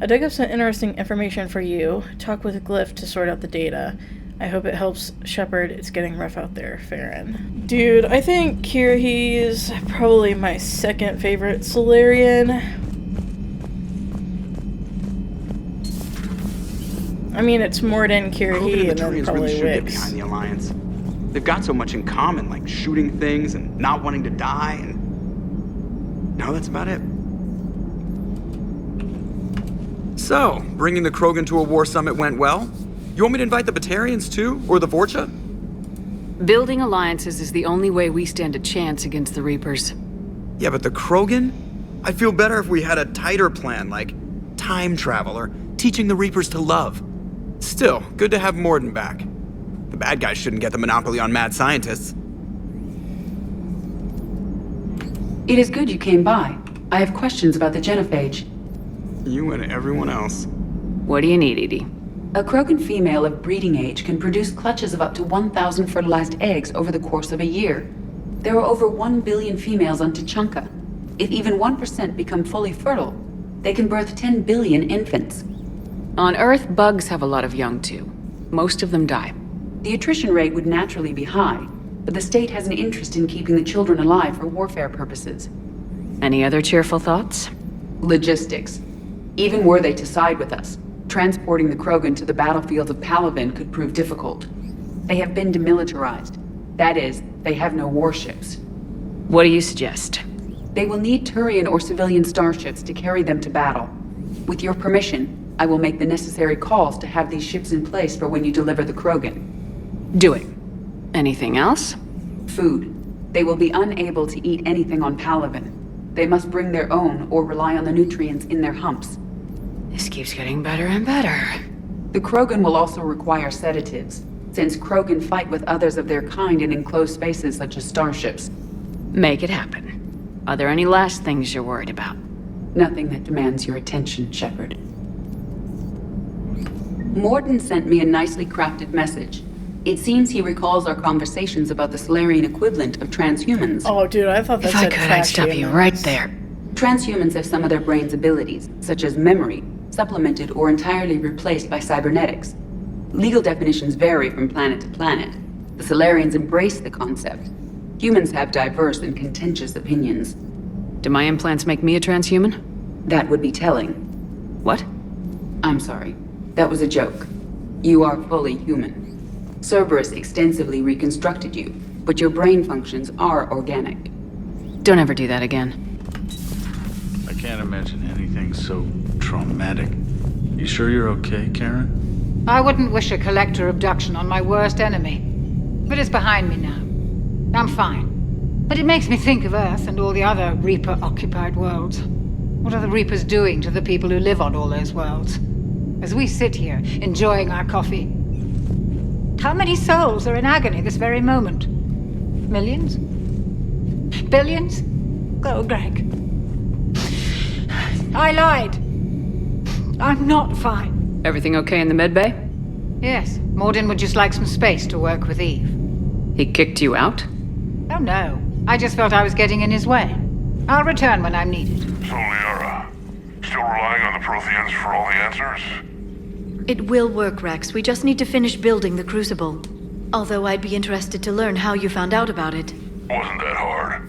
I dug up some interesting information for you. Talk with Glyph to sort out the data. I hope it helps Shepard. It's getting rough out there, Farron. Dude, I think Kirhi's probably my 2nd favorite Solarian. I mean, it's Morden, Kirhi, and then probably really should get Wix. behind the Alliance. They've got so much in common, like shooting things and not wanting to die, and no, that's about it. So, bringing the Krogan to a war summit went well? You want me to invite the Batarians too, or the Vorcha? Building alliances is the only way we stand a chance against the Reapers. Yeah, but the Krogan? I'd feel better if we had a tighter plan, like time travel or teaching the Reapers to love. Still, good to have Morden back. The bad guys shouldn't get the monopoly on mad scientists. It is good you came by. I have questions about the genophage. You and everyone else. What do you need, Edie? A Krogan female of breeding age can produce clutches of up to 1,000 fertilized eggs over the course of a year. There are over 1 billion females on Tuchanka. If even 1% become fully fertile, they can birth 10 billion infants. On Earth, bugs have a lot of young too. Most of them die. The attrition rate would naturally be high, but the state has an interest in keeping the children alive for warfare purposes. Any other cheerful thoughts? Logistics. Even were they to side with us, transporting the Krogan to the battlefields of Palaven could prove difficult. They have been demilitarized. That is, they have no warships. What do you suggest? They will need Turian or civilian starships to carry them to battle. With your permission, I will make the necessary calls to have these ships in place for when you deliver the Krogan. Do it. Anything else? Food. They will be unable to eat anything on Palaven. They must bring their own or rely on the nutrients in their humps. This keeps getting better and better. The Krogan will also require sedatives, since Krogan fight with others of their kind in enclosed spaces such as starships. Make it happen. Are there any last things you're worried about? Nothing that demands your attention, Shepard. Morden sent me a nicely crafted message. It seems he recalls our conversations about the Solarian equivalent of transhumans. Oh, dude, I thought that If I said could, I'd stop you right there. Transhumans have some of their brain's abilities, such as memory, supplemented or entirely replaced by cybernetics. Legal definitions vary from planet to planet. The Solarians embrace the concept. Humans have diverse and contentious opinions. Do my implants make me a transhuman? That would be telling. What? I'm sorry. That was a joke. You are fully human. Cerberus extensively reconstructed you, but your brain functions are organic. Don't ever do that again. I can't imagine anything so traumatic. You sure you're okay, Karen? I wouldn't wish a collector abduction on my worst enemy. But it's behind me now. I'm fine. But it makes me think of Earth and all the other Reaper-occupied worlds. What are the Reapers doing to the people who live on all those worlds? As we sit here, enjoying our coffee. How many souls are in agony this very moment? Millions? Billions? Oh, Greg. I lied. I'm not fine. Everything okay in the medbay? Yes, Morden would just like some space to work with Eve. He kicked you out? Oh no, I just felt I was getting in his way. I'll return when I'm needed. So, Liara, still relying on the Protheans for all the answers? It will work, Rex. We just need to finish building the Crucible. Although I'd be interested to learn how you found out about it. Wasn't that hard.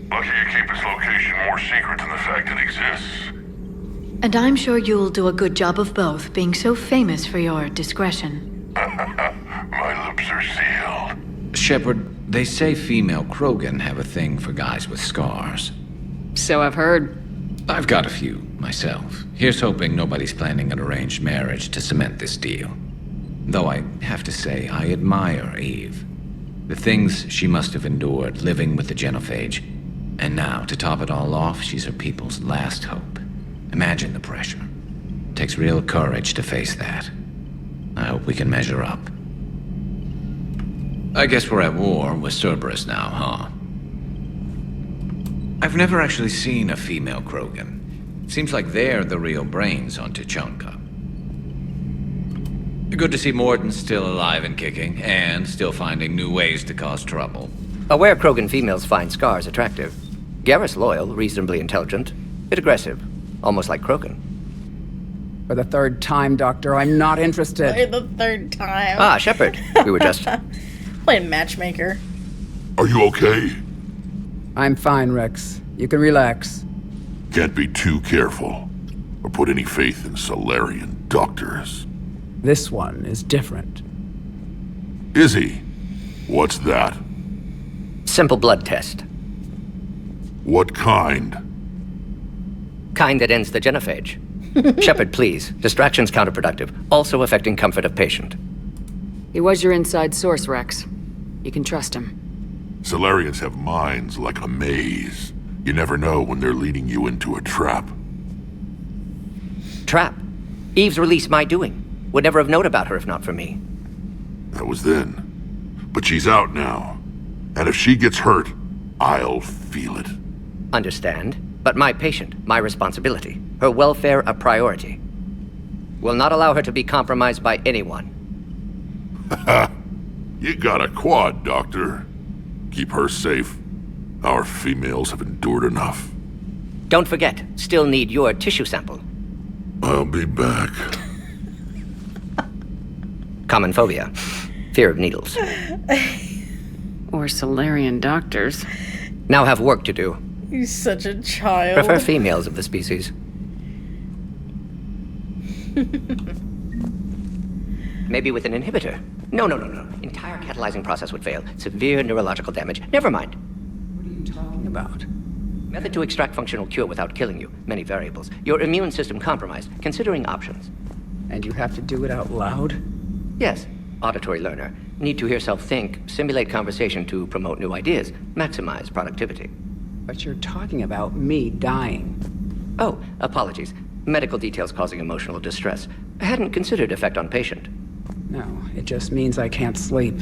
Lucky you keep its location more secret than the fact it exists. And I'm sure you'll do a good job of both, being so famous for your discretion. My lips are sealed. Shepard, they say female Krogan have a thing for guys with scars. So I've heard. I've got a few, myself. Here's hoping nobody's planning an arranged marriage to cement this deal. Though I have to say, I admire Eve. The things she must have endured living with the genophage. And now, to top it all off, she's her people's last hope. Imagine the pressure. Takes real courage to face that. I hope we can measure up. I guess we're at war with Cerberus now, huh? I've never actually seen a female Krogan. Seems like they're the real brains on Tuchanka. Good to see Morden's still alive and kicking, and still finding new ways to cause trouble. Aware Krogan females find scars attractive. Garrus loyal, reasonably intelligent, bit aggressive, almost like Krogan. For the third time, Doctor, I'm not interested. For the third time. Ah, Shepard. We were just... playing matchmaker. Are you okay? I'm fine, Rex. You can relax. Can't be too careful, or put any faith in Solarian doctors. This one is different. Is he? What's that? Simple blood test. What kind? Kind that ends the genophage. Shepard, please. Distraction's counterproductive, also affecting comfort of patient. He was your inside source, Rex. You can trust him. Solarians have minds like a maze. You never know when they're leading you into a trap. Trap? Eve's release my doing. Would never have known about her if not for me. That was then. But she's out now. And if she gets hurt, I'll feel it. Understand. But my patient, my responsibility. Her welfare a priority. Will not allow her to be compromised by anyone. You got a quad, Doctor. Keep her safe. Our females have endured enough. Don't forget, still need your tissue sample. I'll be back. Common phobia. Fear of needles. Or Solarian doctors. Now have work to do. He's such a child. Prefer females of the species. Maybe with an inhibitor. No. Entire catalyzing process would fail. Severe neurological damage. Never mind. What are you talking about? Method to extract functional cure without killing you. Many variables. Your immune system compromised. Considering options. And you have to do it out loud? Yes. Auditory learner. Need to hear self think, simulate conversation to promote new ideas, maximize productivity. But you're talking about me dying. Oh, apologies. Medical details causing emotional distress. I hadn't considered effect on patient. No, it just means I can't sleep.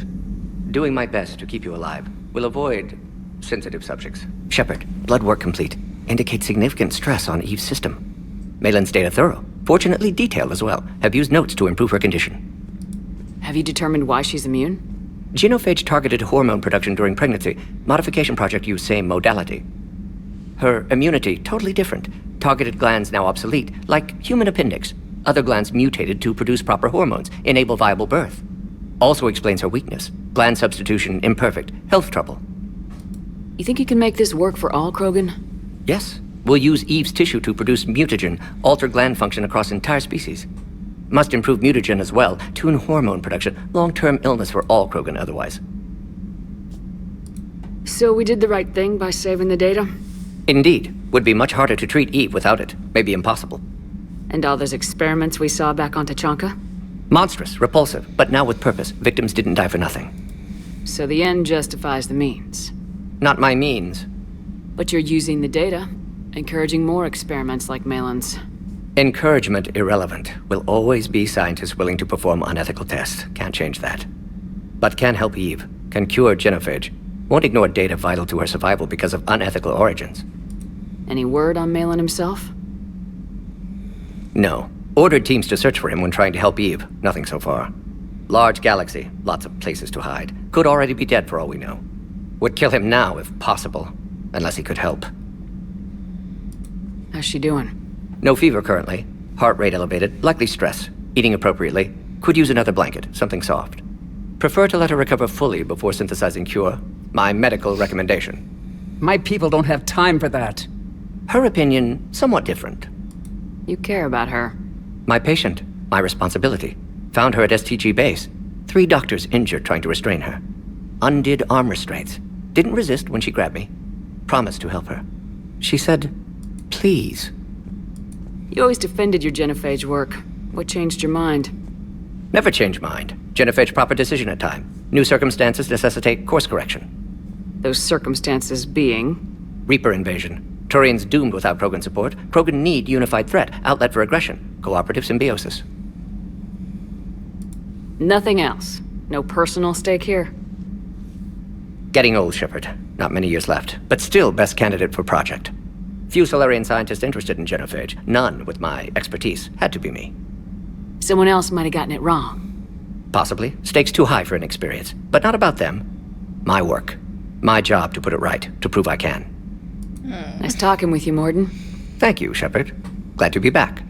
Doing my best to keep you alive. Will avoid sensitive subjects. Shepard, blood work complete. Indicates significant stress on Eve's system. Malin's data thorough. Fortunately detailed as well. Have used notes to improve her condition. Have you determined why she's immune? Genophage targeted hormone production during pregnancy. Modification project used same modality. Her immunity totally different. Targeted glands now obsolete, like human appendix. Other glands mutated to produce proper hormones, enable viable birth. Also explains her weakness. Gland substitution imperfect. Health trouble. You think you can make this work for all Krogan? Yes. We'll use Eve's tissue to produce mutagen, alter gland function across entire species. Must improve mutagen as well, tune hormone production, long-term illness for all Krogan otherwise. So we did the right thing by saving the data? Indeed. Would be much harder to treat Eve without it. Maybe impossible. And all those experiments we saw back on Tuchanka? Monstrous, repulsive, but now with purpose. Victims didn't die for nothing. So the end justifies the means. Not my means. But you're using the data, encouraging more experiments like Malin's. Encouragement irrelevant. Will always be scientists willing to perform unethical tests. Can't change that. But can help Eve. Can cure genophage. Won't ignore data vital to her survival because of unethical origins. Any word on Malin himself? No. Ordered teams to search for him when trying to help Eve. Nothing so far. Large galaxy. Lots of places to hide. Could already be dead for all we know. Would kill him now if possible, unless he could help. How's she doing? No fever currently. Heart rate elevated, likely stress. Eating appropriately. Could use another blanket, something soft. Prefer to let her recover fully before synthesizing cure. My medical recommendation. My people don't have time for that. Her opinion, somewhat different. You care about her. My patient, my responsibility. Found her at STG base. 3 doctors injured trying to restrain her. Undid arm restraints. Didn't resist when she grabbed me. Promised to help her. She said, please. You always defended your genophage work. What changed your mind? Never change mind. Genophage proper decision at time. New circumstances necessitate course correction. Those circumstances being? Reaper invasion. Turians doomed without Krogan support. Krogan need unified threat, outlet for aggression. Cooperative symbiosis. Nothing else. No personal stake here? Getting old, Shepard. Not many years left, but still best candidate for project. Few Solarian scientists interested in genophage. None with my expertise. Had to be me. Someone else might have gotten it wrong. Possibly. Stakes too high for inexperience. But not about them. My work. My job to put it right, to prove I can. Nice talking with you, Morden. Thank you, Shepard. Glad to be back.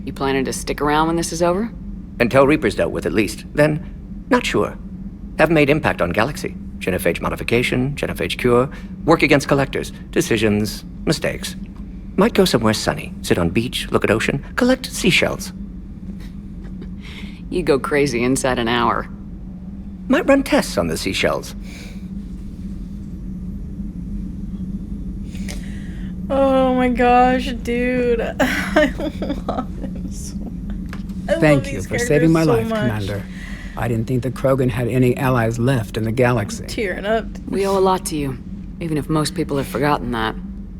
You planning to stick around when this is over? Until Reaper's dealt with, at least. Then, not sure. Have made impact on Galaxy. Genophage modification, genophage cure, work against collectors, decisions, mistakes. Might go somewhere sunny, sit on beach, look at ocean, collect seashells. You go crazy inside an hour. Might run tests on the seashells. Oh my gosh, dude. I love him so much. Thank you for saving my life, Commander. I didn't think the Krogan had any allies left in the galaxy. Tearing up. We owe a lot to you, even if most people have forgotten that.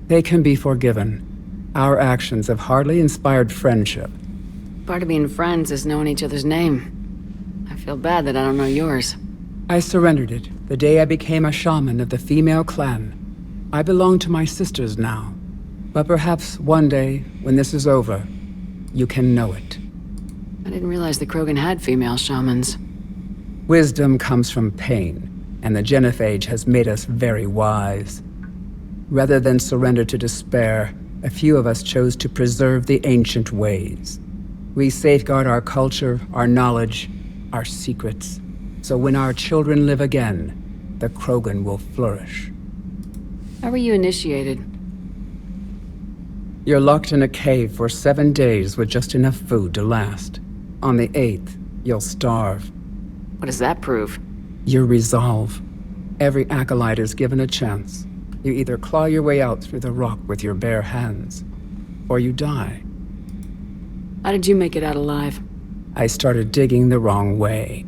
They can be forgiven. Our actions have hardly inspired friendship. Part of being friends is knowing each other's name. I feel bad that I don't know yours. I surrendered it the day I became a shaman of the female clan. I belong to my sisters now. But perhaps one day, when this is over, you can know it. I didn't realize the Krogan had female shamans. Wisdom comes from pain, and the genophage has made us very wise. Rather than surrender to despair, a few of us chose to preserve the ancient ways. We safeguard our culture, our knowledge, our secrets. So when our children live again, the Krogan will flourish. How were you initiated? You're locked in a cave for 7 days with just enough food to last. On the 8th, you'll starve. What does that prove? Your resolve. Every acolyte is given a chance. You either claw your way out through the rock with your bare hands, or you die. How did you make it out alive? I started digging the wrong way.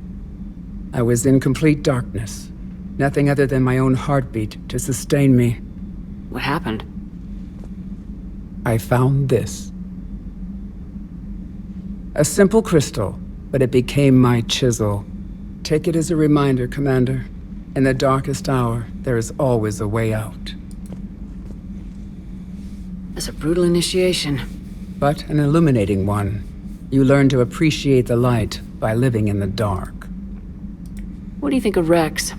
I was in complete darkness. Nothing other than my own heartbeat to sustain me. What happened? I found this. A simple crystal, but it became my chisel. Take it as a reminder, Commander. In the darkest hour, there is always a way out. That's a brutal initiation. But an illuminating one. You learn to appreciate the light by living in the dark. What do you think of Rex?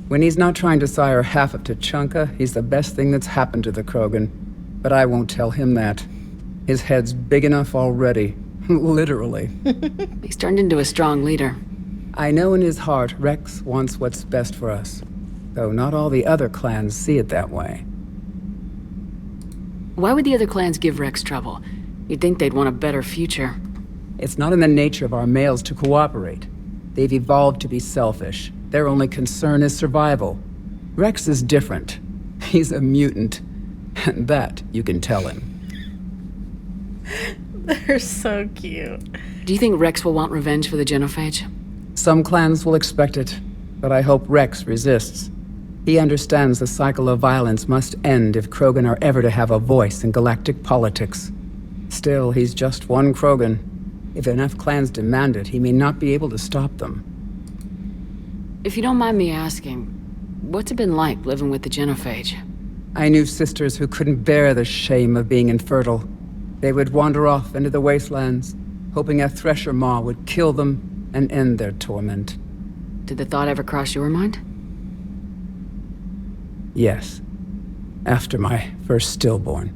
When he's not trying to sire half of Tuchanka, he's the best thing that's happened to the Krogan. But I won't tell him that. His head's big enough already. Literally. He's turned into a strong leader. I know in his heart Rex wants what's best for us. Though not all the other clans see it that way. Why would the other clans give Rex trouble? You'd think they'd want a better future. It's not in the nature of our males to cooperate. They've evolved to be selfish. Their only concern is survival. Rex is different. He's a mutant. And that you can tell him. They're so cute. Do you think Rex will want revenge for the genophage? Some clans will expect it, but I hope Rex resists. He understands the cycle of violence must end if Krogan are ever to have a voice in galactic politics. Still, he's just one Krogan. If enough clans demand it, he may not be able to stop them. If you don't mind me asking, what's it been like living with the genophage? I knew sisters who couldn't bear the shame of being infertile. They would wander off into the wastelands, hoping a thresher maw would kill them and end their torment. Did the thought ever cross your mind? Yes. After my first stillborn.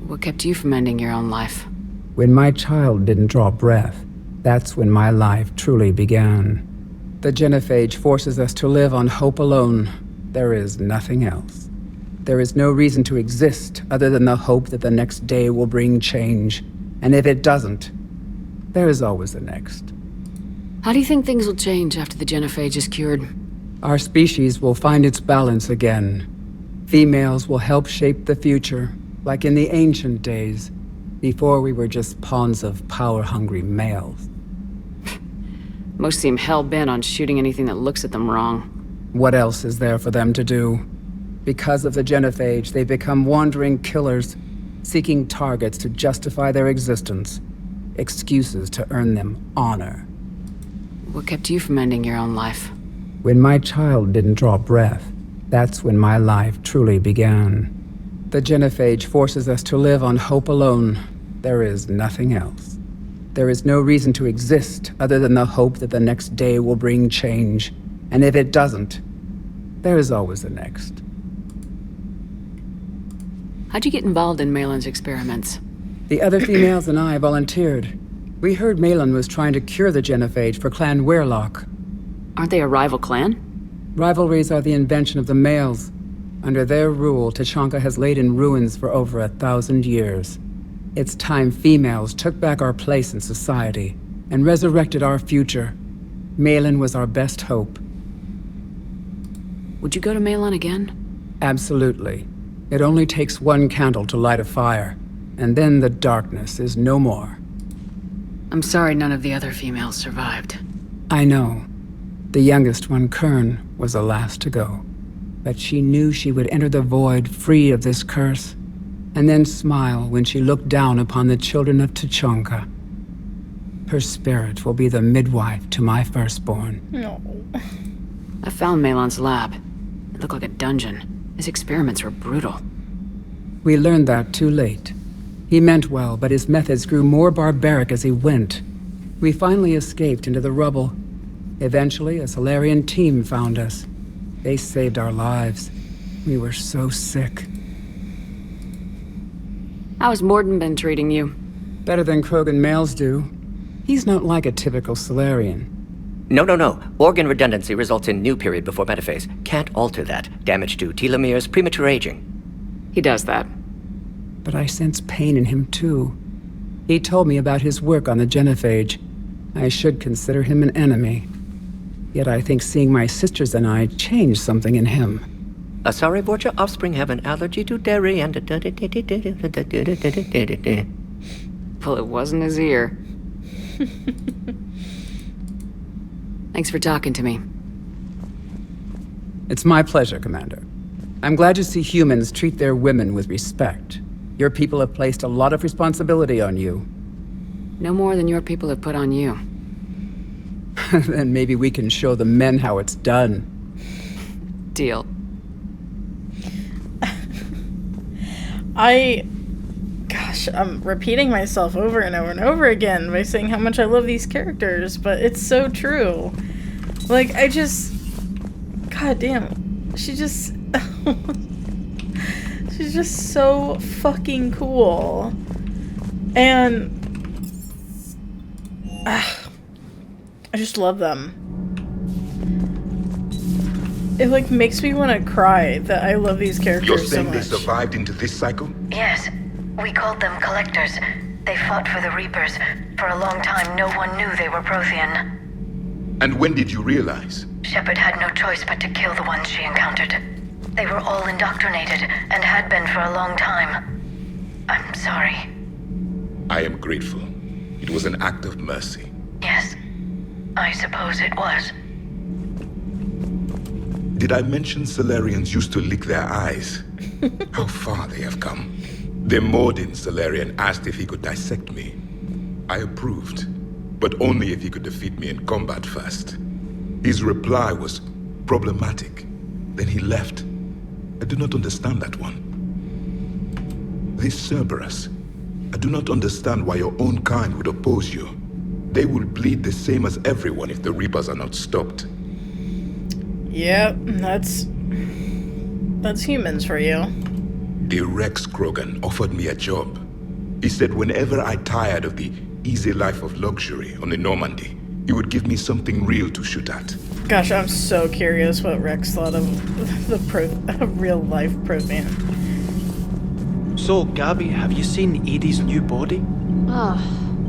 What kept you from ending your own life? When my child didn't draw breath, that's when my life truly began. The genophage forces us to live on hope alone. There is nothing else. There is no reason to exist other than the hope that the next day will bring change. And if it doesn't, there is always the next. How do you think things will change after the genophage is cured? Our species will find its balance again. Females will help shape the future, like in the ancient days, before we were just pawns of power-hungry males. Most seem hell-bent on shooting anything that looks at them wrong. What else is there for them to do? Because of the genophage, they become wandering killers, seeking targets to justify their existence, excuses to earn them honor. What kept you from ending your own life? When my child didn't draw breath, that's when my life truly began. The genophage forces us to live on hope alone. There is nothing else. There is no reason to exist other than the hope that the next day will bring change. And if it doesn't, there is always the next. How'd you get involved in Malin's experiments? The other females and I volunteered. We heard Malin was trying to cure the genophage for Clan Weirlock. Aren't they a rival clan? Rivalries are the invention of the males. Under their rule, Tuchanka has laid in ruins for over 1,000 years. It's time females took back our place in society and resurrected our future. Malin was our best hope. Would you go to Malin again? Absolutely. It only takes one candle to light a fire, and then the darkness is no more. I'm sorry none of the other females survived. I know. The youngest one, Kern, was the last to go. But she knew she would enter the void free of this curse, and then smile when she looked down upon the children of Tuchanka. Her spirit will be the midwife to my firstborn. No. I found Malin's lab. It looked like a dungeon. His experiments were brutal. We learned that too late. He meant well, but his methods grew more barbaric as he went. We finally escaped into the rubble. Eventually, a Solarian team found us. They saved our lives. We were so sick. How's Morden been treating you? Better than Krogan males do. He's not like a typical Solarian. No. Organ redundancy results in new period before metaphase. Can't alter that. Damage to telomeres, premature aging. He does that. But I sense pain in him too. He told me about his work on the genophage. I should consider him an enemy. Yet I think seeing my sisters and I changed something in him. Asari Borgia offspring have an allergy to dairy and... Well, it wasn't his ear. Thanks for talking to me. It's my pleasure, Commander. I'm glad to see humans treat their women with respect. Your people have placed a lot of responsibility on you. No more than your people have put on you. Then maybe we can show the men how it's done. Deal. Gosh, I'm repeating myself over and over and over again by saying how much I love these characters, but it's so true. Like, God damn. She's just so fucking cool. And I just love them. It like makes me want to cry that I love these characters You're so saying much. they survived into this cycle? Yes. We called them Collectors. They fought for the Reapers. For a long time, no one knew they were Prothean. And when did you realize? Shepard had no choice but to kill the ones she encountered. They were all indoctrinated, and had been for a long time. I'm sorry. I am grateful. It was an act of mercy. Yes. I suppose it was. Did I mention Solarians used to lick their eyes? How far they have come. The Morden Solarian asked if he could dissect me. I approved, but only if he could defeat me in combat first. His reply was problematic. Then he left. I do not understand that one. This Cerberus, I do not understand why your own kind would oppose you. They will bleed the same as everyone if the Reapers are not stopped. Yep, that's That's humans for you. The Rex Krogan offered me a job. He said whenever I tired of the easy life of luxury on the Normandy, he would give me something real to shoot at. Gosh, I'm so curious what Rex thought of the real-life Prothean. So, Gabby, have you seen Edie's new body? Oh,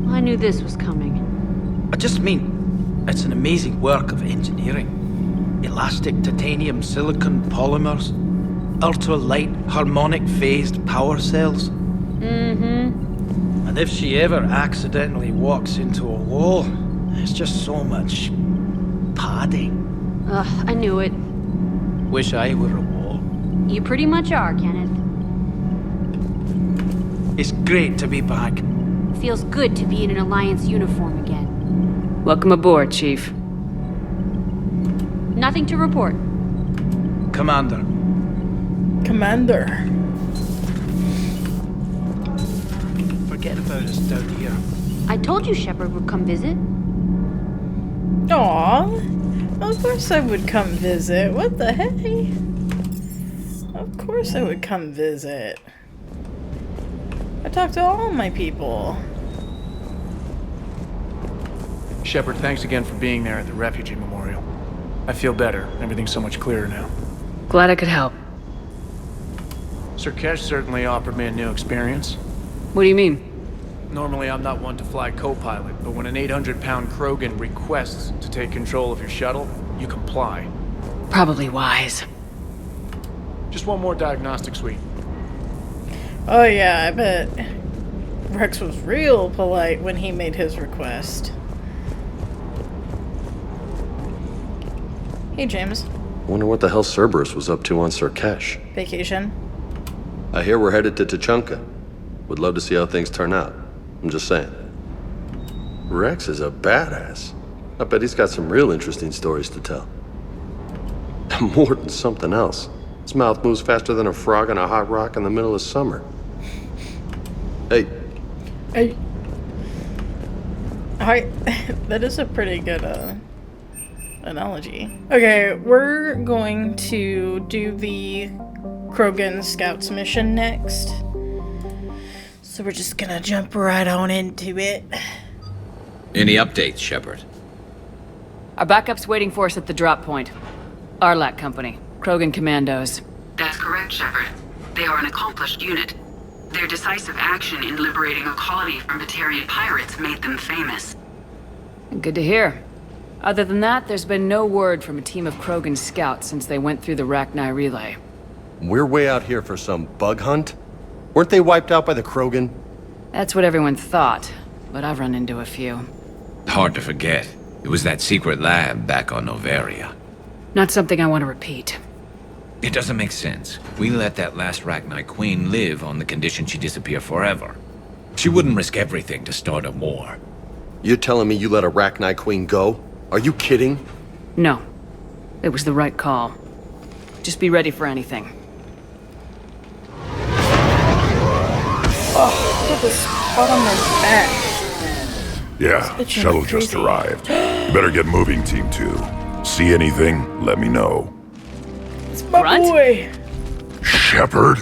I knew this was coming. I just mean, it's an amazing work of engineering. Elastic titanium silicon polymers, ultra-light harmonic phased power cells. Mm-hmm. And if she ever accidentally walks into a wall, there's just so much padding. Ugh, I knew it. Wish I were a wall. You pretty much are, Kenneth. It's great to be back. Feels good to be in an Alliance uniform again. Welcome aboard, Chief. Nothing to report. Commander. Commander. Forget about us down here. I told you Shepard would come visit. Aww. Of course I would come visit. What the heck? Of course I would come visit. I talked to all my people. Shepard, thanks again for being there at the refugee memorial. I feel better. Everything's so much clearer now. Glad I could help. Sir Kesh certainly offered me a new experience. What do you mean? Normally I'm not one to fly co-pilot, but when an 800-pound Krogan requests to take control of your shuttle, you comply. Probably wise. Just one more diagnostic suite. Oh yeah, I bet Rex was real polite when he made his request. Hey, James. Wonder what the hell Cerberus was up to on Sir Kesh. Vacation. I hear we're headed to Tuchanka. Would love to see how things turn out. I'm just saying. Rex is a badass. I bet he's got some real interesting stories to tell. More than something else. His mouth moves faster than a frog on a hot rock in the middle of summer. Hey. Hey. That is a pretty good, analogy. Okay, we're going to do the Krogan Scouts mission next. So we're just gonna jump right on into it. Any updates, Shepard? Our backup's waiting for us at the drop point. Arlac Company, Krogan Commandos. That's correct, Shepard. They are an accomplished unit. Their decisive action in liberating a colony from Batarian pirates made them famous. Good to hear. Other than that, there's been no word from a team of Krogan scouts since they went through the Rachni relay. We're way out here for some bug hunt? Weren't they wiped out by the Krogan? That's what everyone thought, but I've run into a few. Hard to forget. It was that secret lab back on Noveria. Not something I want to repeat. It doesn't make sense. We let that last Rachni queen live on the condition she disappear forever. She wouldn't risk everything to start a war. You're telling me you let a Rachni queen go? Are you kidding? No. It was the right call. Just be ready for anything. Oh, look at the spot on their back. Yeah, shuttle just arrived. Better get moving, Team 2. See anything, let me know. It's my boy! Shepard?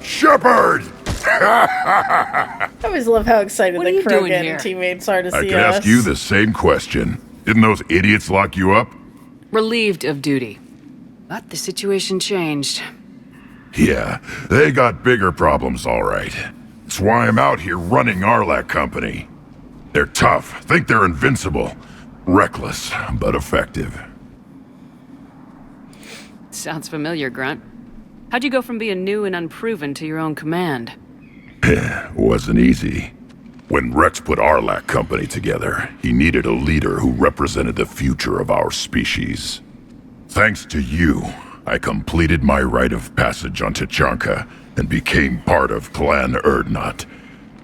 Shepard! I always love how excited the Krogan teammates are to I see could us. ask you the same question. Didn't those idiots lock you up? Relieved of duty. But the situation changed. Yeah, they got bigger problems, all right. That's why I'm out here running Arlac Company. They're tough, think they're invincible. Reckless, but effective. Sounds familiar, Grunt. How'd you go from being new and unproven to your own command? Wasn't easy. When Rex put Arlac Company together, he needed a leader who represented the future of our species. Thanks to you, I completed my rite of passage on Tuchanka and became part of Clan Urdnot.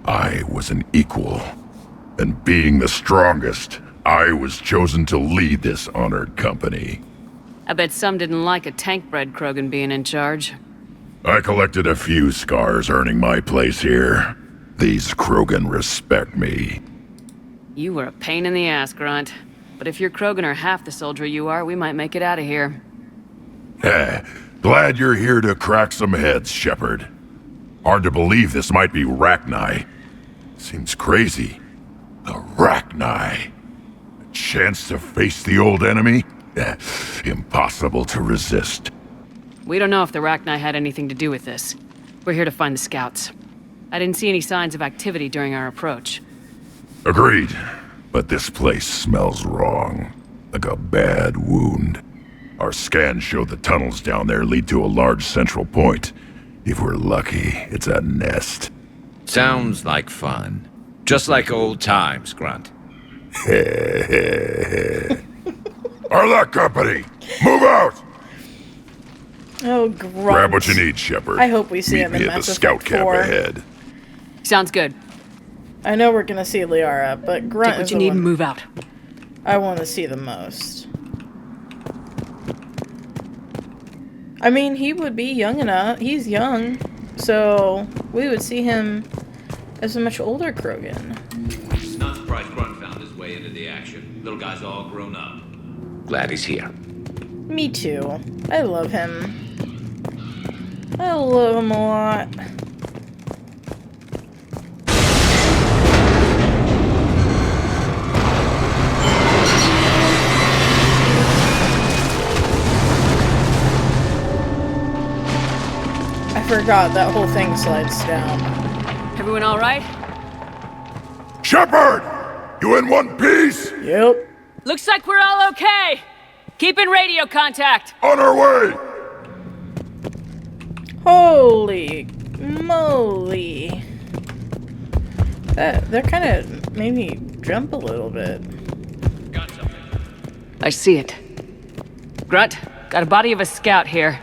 I was an equal, and being the strongest, I was chosen to lead this honored company. I bet some didn't like a tank-bred Krogan being in charge. I collected a few scars earning my place here. These Krogan respect me. You were a pain in the ass, Grunt. But if your Krogan are half the soldier you are, we might make it out of here. Glad you're here to crack some heads, Shepard. Hard to believe this might be Rachni. Seems crazy. The Rachni. A chance to face the old enemy? Impossible to resist. We don't know if the Rachni had anything to do with this. We're here to find the scouts. I didn't see any signs of activity during our approach. Agreed. But this place smells wrong. Like a bad wound. Our scans show the tunnels down there lead to a large central point. If we're lucky, it's a nest. Sounds like fun. Just like old times, Grunt. Arlec Company, move out! Oh, Grunt. Grab what you need, Shepard. I hope we see him Meet in me at the Mass scout Effect camp 4. ahead. Sounds good. I know we're gonna see Liara, but Grunt Take what is you the need one and move out. I want to see the most. I mean, he would be young enough. He's young, so we would see him as a much older Krogan. Not surprised Grunt found his way into the action. Little guy's all grown up. Glad he's here. Me too. I love him. I love him a lot. I forgot that whole thing slides down. Everyone all right? Shepard! You in one piece? Yep. Looks like we're all okay. Keep in radio contact. On our way! Holy moly. That kind of made me jump a little bit. I see it. Grunt, got a body of a scout here.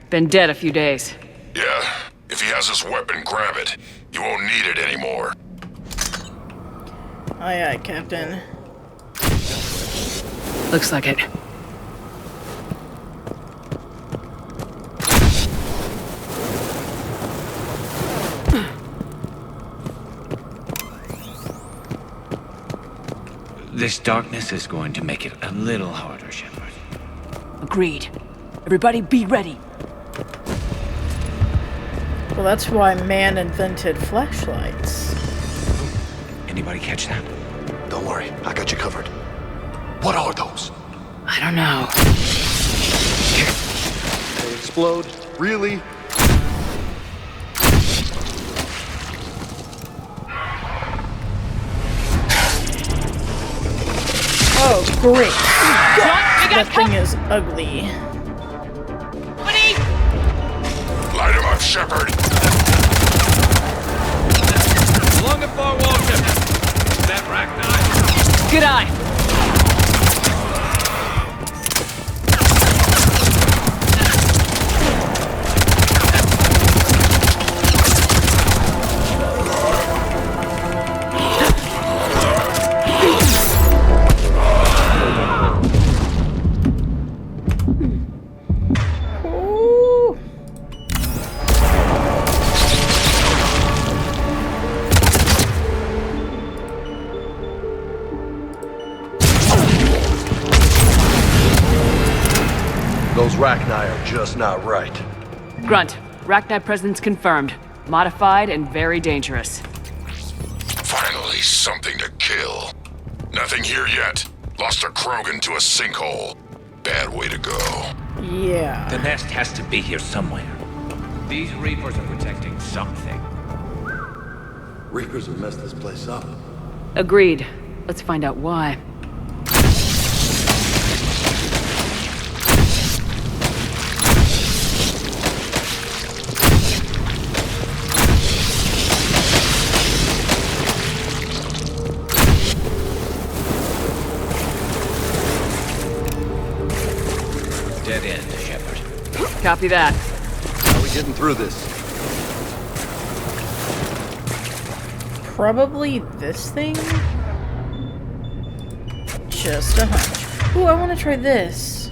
Been dead a few days. Yeah, if he has this weapon, grab it. You won't need it anymore. Aye, aye, Captain. Looks like it. This darkness is going to make it a little harder, Shepard. Agreed. Everybody be ready. Well, that's why man invented flashlights. Anybody catch that? Don't worry, I got you covered. What are those? I don't know. They explode? Really? Oh, great. That thing is ugly. Light him up, Shepard! Along the far wall, Shepard. That Rachni. Good eye. Those Rachni are just not right. Grunt, Rachni presence confirmed. Modified and very dangerous. Finally, something to kill. Nothing here yet. Lost a Krogan to a sinkhole. Bad way to go. Yeah. The nest has to be here somewhere. These Reapers are protecting something. Reapers have messed this place up. Agreed. Let's find out why. Dead end, Shepard. Copy that. How are we getting through this? Probably this thing? Just a hunch. Ooh, I want to try this.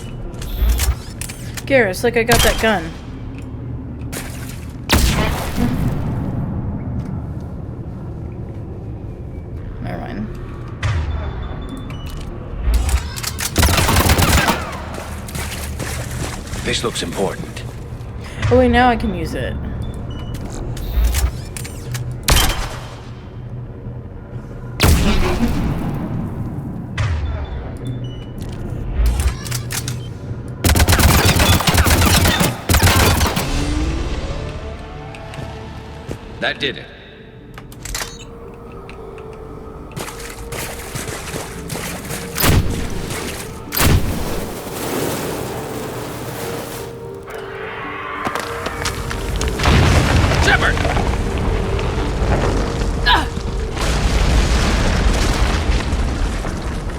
Garrus, like I got that gun. Never mind. This looks important. Oh wait, now I can use it. That did it. Shepard!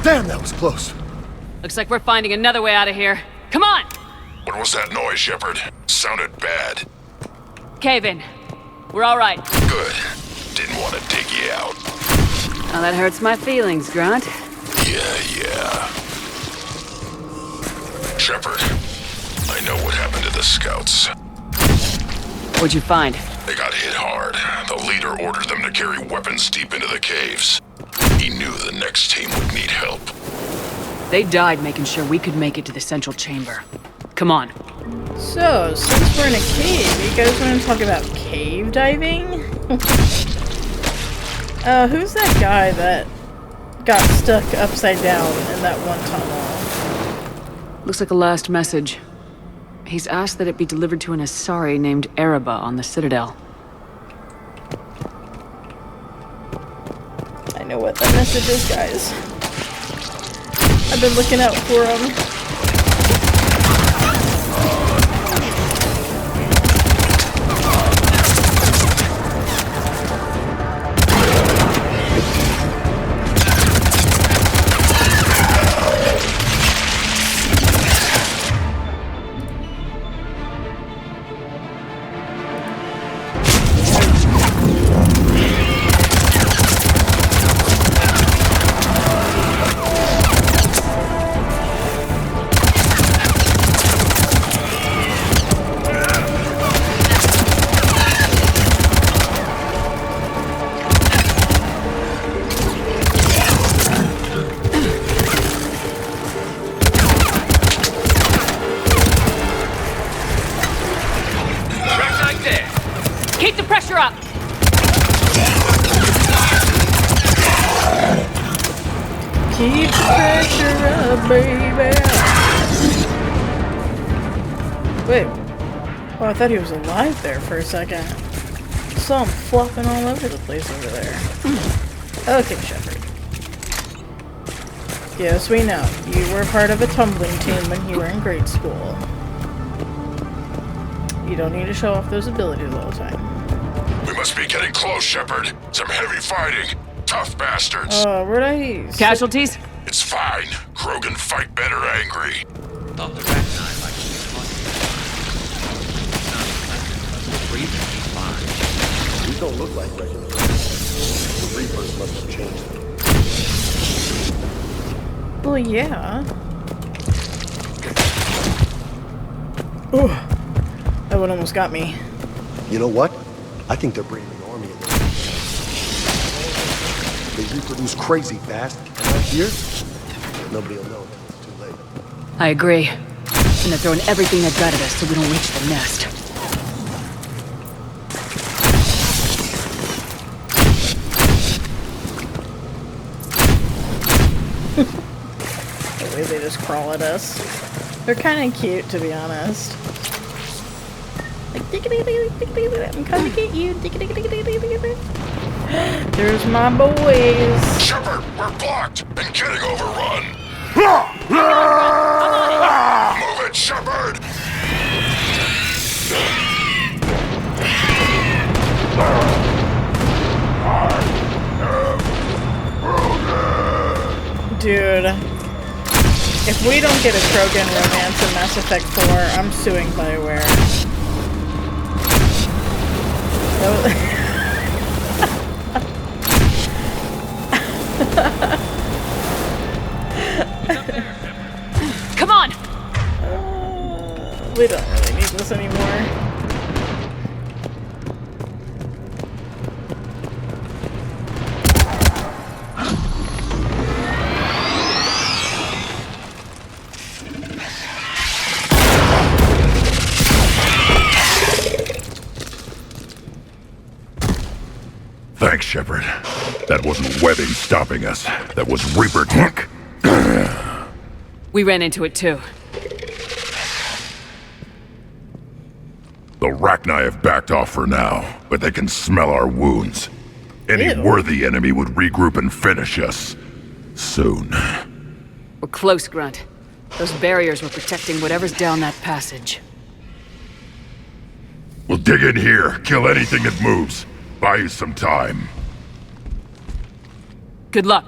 Damn, that was close. Looks like we're finding another way out of here. Come on! What was that noise, Shepard? Sounded bad. Cave in. We're all right. Good. Didn't want to dig you out. Oh, that hurts my feelings, Grunt. Yeah. Shepard, I know what happened to the scouts. What'd you find? They got hit hard. The leader ordered them to carry weapons deep into the caves. He knew the next team would need help. They died making sure we could make it to the central chamber. Come on. So, since we're in a cave, you guys want to talk about cave diving? Who's that guy that got stuck upside down in that one tunnel? Looks like a last message. He's asked that it be delivered to an Asari named Ereba on the Citadel. I know what that message is, guys. I've been looking out for him. Keep the pressure up! Keep the pressure up, baby! Wait. Oh, I thought he was alive there for a second. Saw him flopping all over the place over there. Okay, Shepard. Yes, we know. You were part of a tumbling team when you were in grade school. You don't need to show off those abilities all the time. We must be getting close, Shepard. Some heavy fighting. Tough bastards. Where'd I... Casualties? It's fine. Krogan fight better angry. Thought the rat knife like fine. These don't look like regular Reapers. The Reapers must have changed them. Well, yeah. Ooh, that one almost got me. You know what? I think they're bringing an army in there. They reproduce crazy fast, and out here, nobody will know until it's too late. I agree. And they're throwing everything they've got at us so we don't reach the nest. The way they just crawl at us. They're kind of cute, to be honest. Like, I'm coming to get you. There's my boys. Shepard, we're blocked and getting overrun. Move it, Shepard! Dude, if we don't get a Krogan romance in Mass Effect 4, I'm suing BioWare. Come on! We don't really need this anymore. Shepard. That wasn't webbing stopping us. That was Reaper tech. We ran into it too. The Rachni have backed off for now, but they can smell our wounds. Any Ew. worthy enemy would regroup and finish us. Soon. We're close, Grunt. Those barriers were protecting whatever's down that passage. We'll dig in here, kill anything that moves. Buy you some time. Good luck.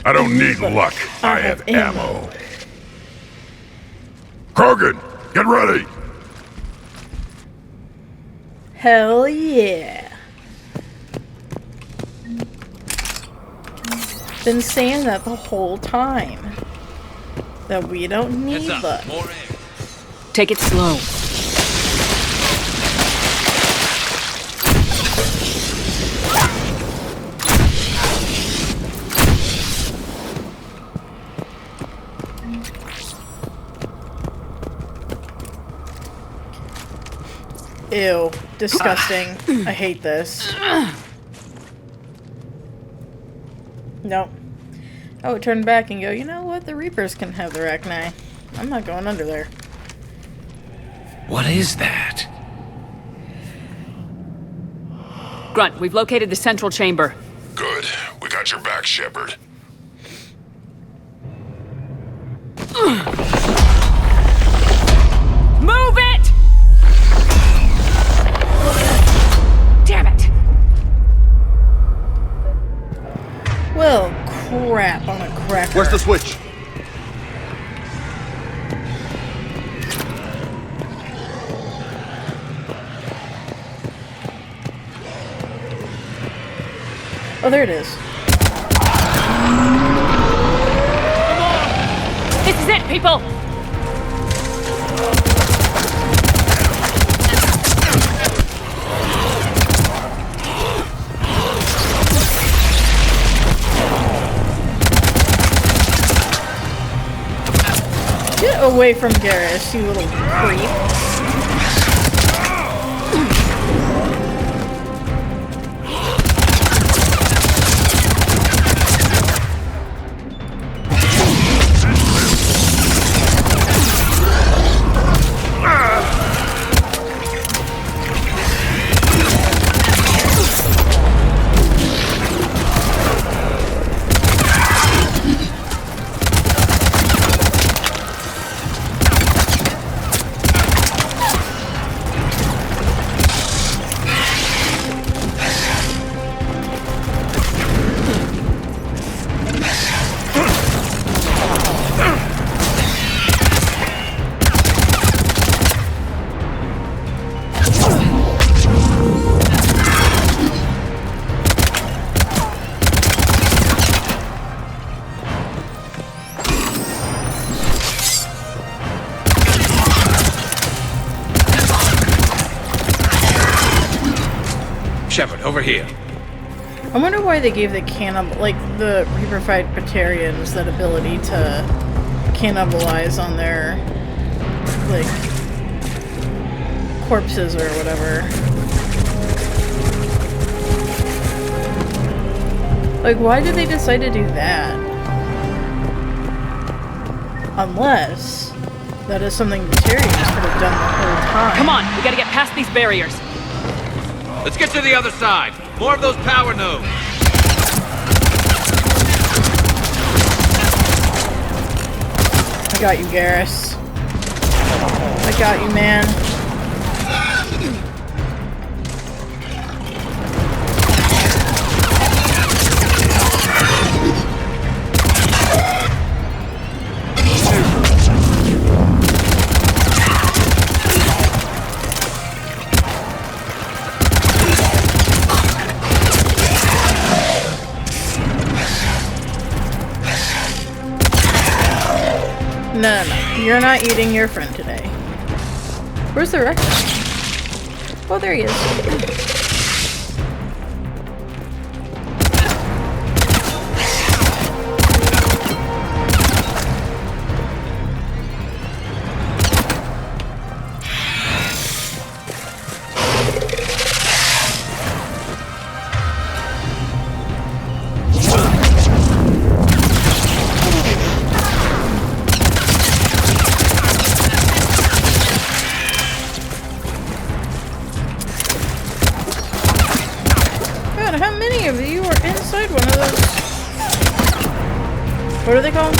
I don't need luck. I have ammo. Krogan, get ready! Hell yeah. Been saying that the whole time. That we don't need luck. Take it slow. Ew. Disgusting. I hate this. Nope. I would turn back and go, you know what? The Reapers can have the Rachni. I'm not going under there. What is that? Grunt, we've located the central chamber. Good. We got your back, Shepard. Move it! Damn it! Well, crap on a cracker. Where's the switch? Oh, there it is. This is it, people! Get away from Garrus, you little creep. Shepard, over here. I wonder why they gave the the Reaper-fied Batarians that ability to cannibalize on their, like, corpses or whatever. Like, why did they decide to do that? Unless that is something Batarians could have done the whole time. Come on, we gotta get past these barriers. Let's get to the other side. More of those power nodes. I got you, Garrus. I got you, man. No, you're not eating your friend today. Where's the Rex? Oh, there he is. What are they called?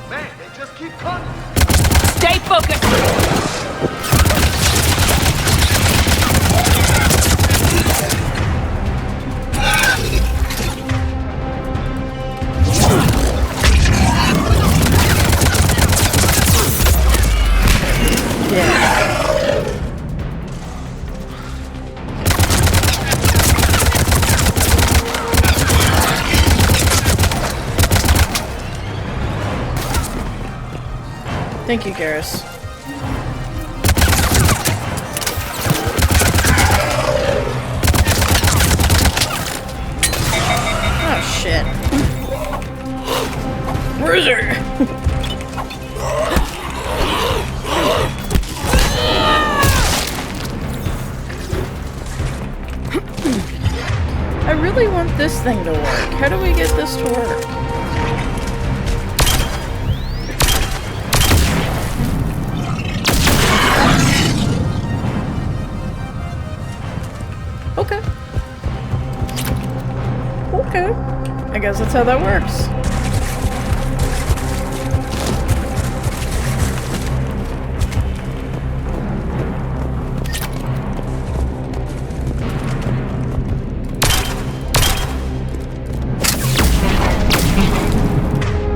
Man, they just keep coming. Stay focused! Thank you, Garrus. Oh, shit. Bruiser! I really want this thing to work. How do we get this to work? Okay. Okay. I guess that's how that works.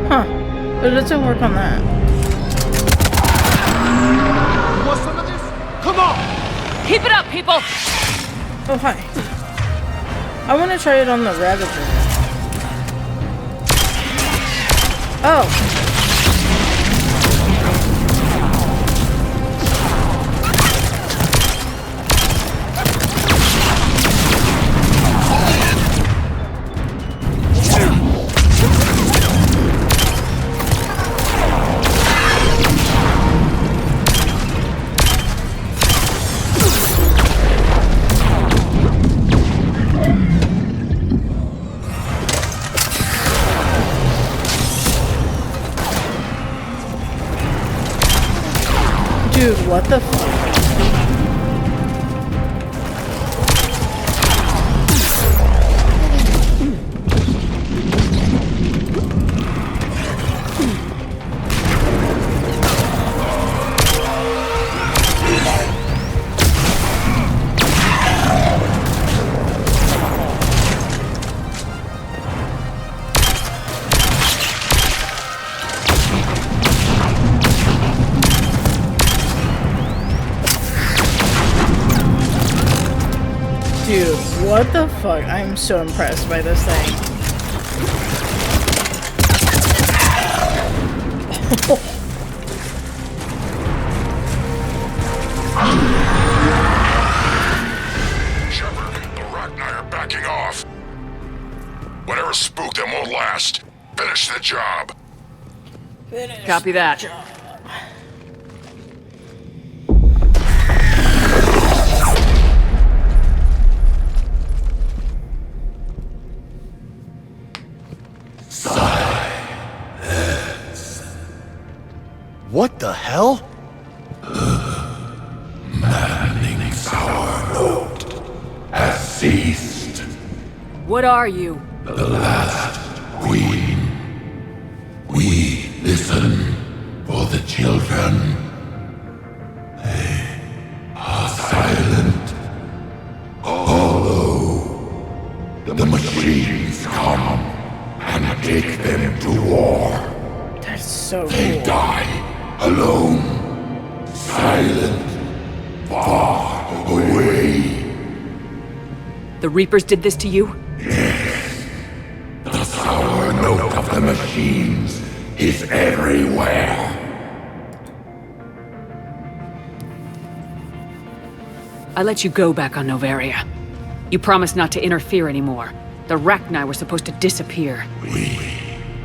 Huh. But it doesn't work on that. You want some of this? Come on! Keep it up, people! Oh, hi. I want to try it on the Ravager. Oh. Dude, what the fuck? Dude, what the fuck? I'm so impressed by this thing. Shepard, the Rachni are backing off. Whatever spooked them won't last. Finish the job. Copy that. What the hell? Maddening sour note has ceased. What are you? The last queen. We listen for the children. They are silent. Although the machines come and take them to war. That's so cool. They die alone, silent, far away. The Reapers did this to you? Yes. The sour note of the machines is everywhere. I let you go back on Noveria. You promised not to interfere anymore. The Rachni were supposed to disappear. We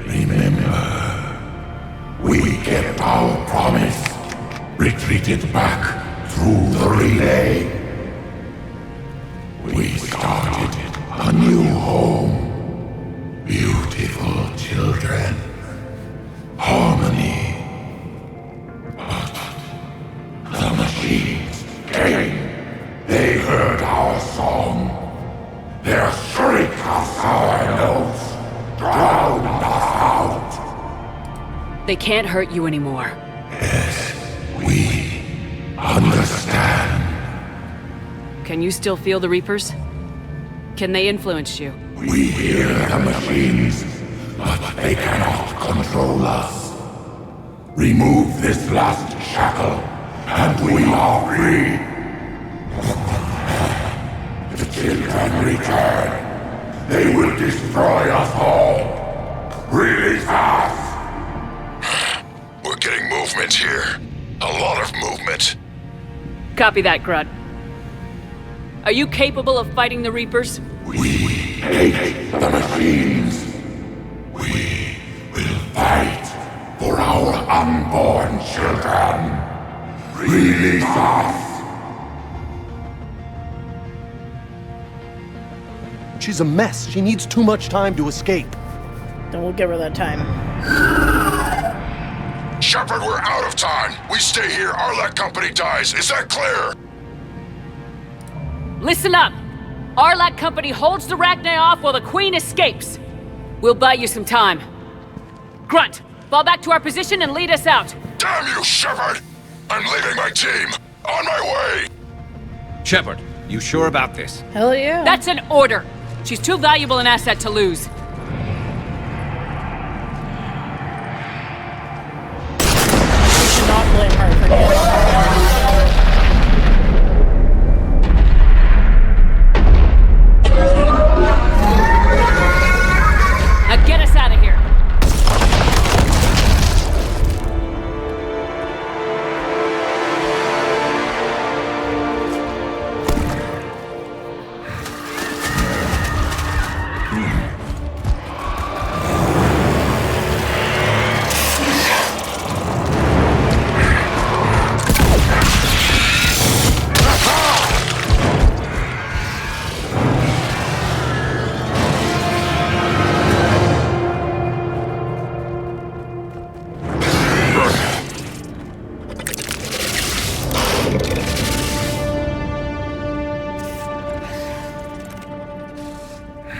remember. We kept our promise. Retreated back through the relay. We started a new home. Beautiful children. Harmony. But the machines came. They heard They can't hurt you anymore. We understand. Can you still feel the Reapers? Can they influence you? We hear the machines, but they cannot control us. Remove this last shackle, and we are free. The children return. They will destroy us all. Release us! We're getting movement here. A lot of movement. Copy that, Grunt. Are you capable of fighting the Reapers? We hate the machines. We will fight for our unborn children. Release us! She's a mess. She needs too much time to escape. Then we'll give her that time. Shepard, we're out of time. We stay here, Arlec Company dies. Is that clear? Listen up! Arlec Company holds the Rachni off while the Queen escapes. We'll buy you some time. Grunt, fall back to our position and lead us out. Damn you, Shepard! I'm leaving my team. On my way! Shepard, you sure about this? Hell yeah. That's an order. She's too valuable an asset to lose. We should not blame her for getting Now get us out of here.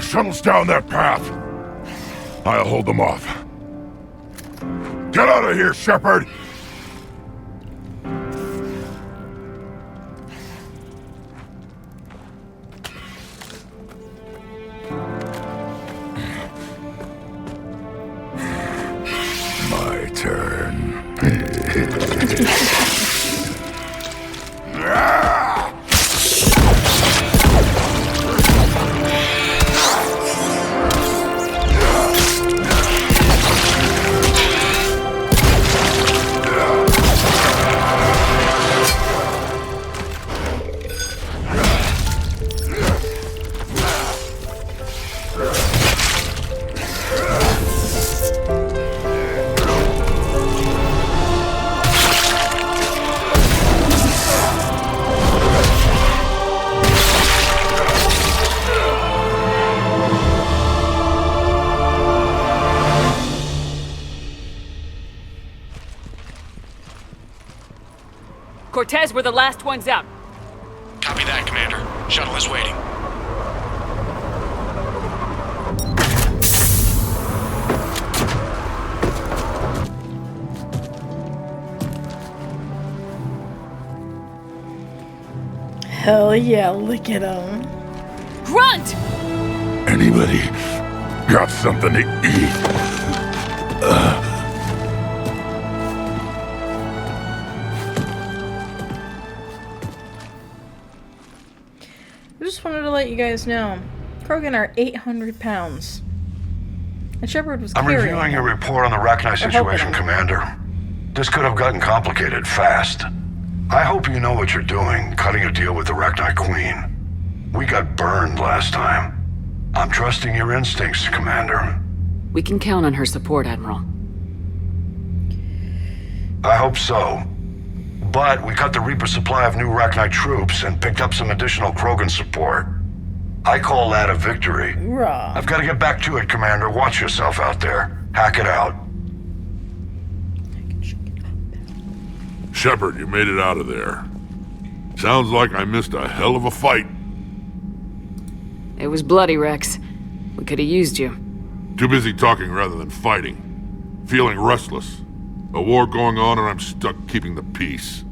Shuttle's down that path. I'll hold them off. Get out of here, Shepard! My turn. Cortez, we're the last ones out. Copy that, Commander. Shuttle is waiting. Hell yeah, look at him. Grunt! Anybody got something to eat? I just wanted to let you guys know, Krogan are 800 pounds. And Shepard was I'm carrying reviewing your them. report on the Rachni Or situation, helping them. Commander. This could have gotten complicated fast. I hope you know what you're doing, cutting a deal with the Rachni Queen. We got burned last time. I'm trusting your instincts, Commander. We can count on her support, Admiral. I hope so. But we cut the Reaper supply of new Rachni troops and picked up some additional Krogan support. I call that a victory. Raw. I've got to get back to it, Commander. Watch yourself out there. Hack it out. Shepard, you made it out of there. Sounds like I missed a hell of a fight. It was bloody, Rex. We could have used you. Too busy talking rather than fighting. Feeling restless. A war going on and I'm stuck keeping the peace.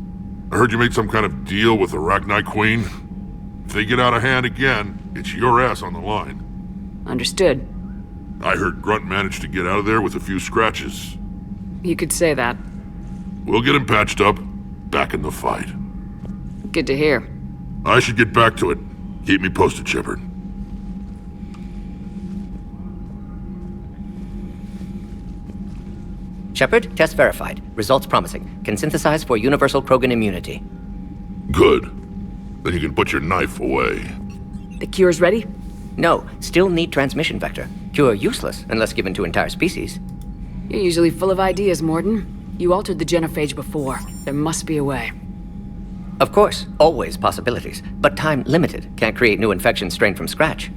I heard you made some kind of deal with the Arachnite Queen. If they get out of hand again, it's your ass on the line. Understood. I heard Grunt managed to get out of there with a few scratches. You could say that. We'll get him patched up, back in the fight. Good to hear. I should get back to it. Keep me posted, Shepard. Shepard, test verified. Results promising. Can synthesize for universal Krogan immunity. Good. Then you can put your knife away. The cure's ready? No, still need transmission vector. Cure useless unless given to entire species. You're usually full of ideas, Morden. You altered the genophage before. There must be a way. Of course, always possibilities, but time limited. Can't create new infection strain from scratch.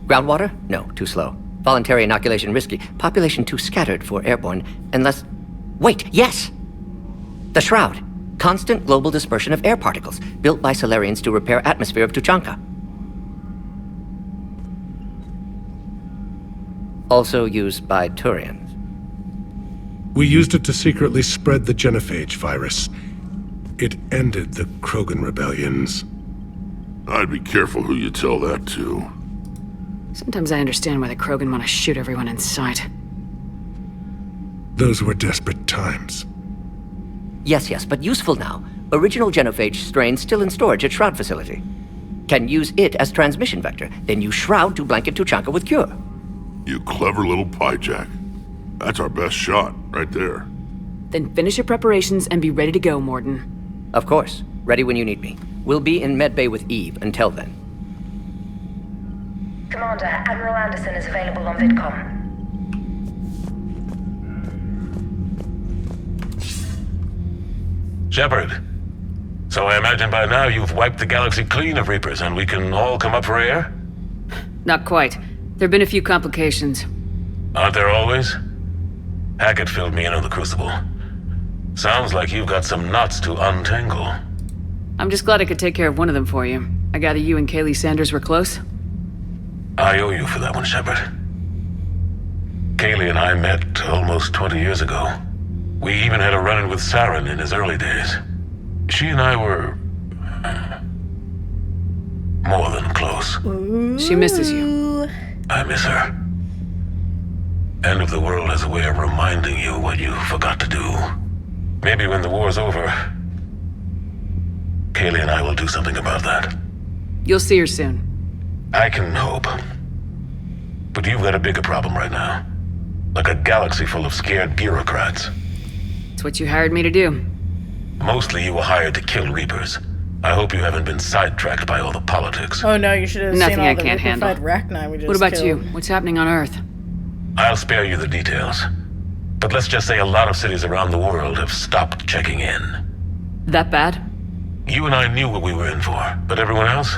Groundwater? No, too slow. Voluntary inoculation risky. Population too scattered for airborne, unless... Wait, yes! The Shroud. Constant global dispersion of air particles, built by Solarians to repair atmosphere of Tuchanka. Also used by Turians. We used it to secretly spread the genophage virus. It ended the Krogan rebellions. I'd be careful who you tell that to. Sometimes I understand why the Krogan want to shoot everyone in sight. Those were desperate times. Yes, but useful now. Original genophage strain still in storage at Shroud facility. Can use it as transmission vector, then use Shroud to blanket Tuchanka with cure. You clever little piejack. That's our best shot, right there. Then finish your preparations and be ready to go, Morden. Of course. Ready when you need me. We'll be in medbay with Eve until then. Commander, Admiral Anderson is available on VidCom. Shepard. So I imagine by now you've wiped the galaxy clean of Reapers and we can all come up for air? Not quite. There've been a few complications. Aren't there always? Hackett filled me in on the Crucible. Sounds like you've got some knots to untangle. I'm just glad I could take care of one of them for you. I gather you and Kaylee Sanders were close? I owe you for that one, Shepard. Kaylee and I met almost 20 years ago. We even had a run-in with Saren in his early days. She and I were... more than close. She misses you. I miss her. End of the world has a way of reminding you what you forgot to do. Maybe when the war's over, Kaylee and I will do something about that. You'll see her soon. I can hope. But you've got a bigger problem right now. Like a galaxy full of scared bureaucrats. It's what you hired me to do. Mostly you were hired to kill Reapers. I hope you haven't been sidetracked by all the politics. Oh no, you should have Nothing seen all I the can't handle. Reaper-fied Rachni we just What about killed. you? What's happening on Earth? I'll spare you the details. But let's just say a lot of cities around the world have stopped checking in. That bad? You and I knew what we were in for, but everyone else?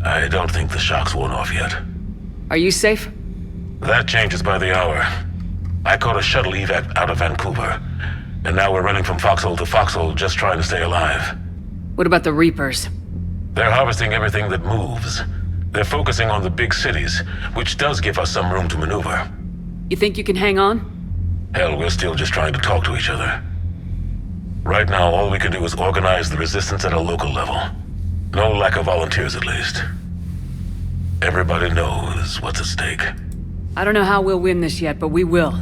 I don't think the shock's worn off yet. Are you safe? That changes by the hour. I caught a shuttle evac out of Vancouver, and now we're running from foxhole to foxhole just trying to stay alive. What about the Reapers? They're harvesting everything that moves. They're focusing on the big cities, which does give us some room to maneuver. You think you can hang on? Hell, we're still just trying to talk to each other. Right now, all we can do is organize the resistance at a local level. No lack of volunteers, at least. Everybody knows what's at stake. I don't know how we'll win this yet, but we will.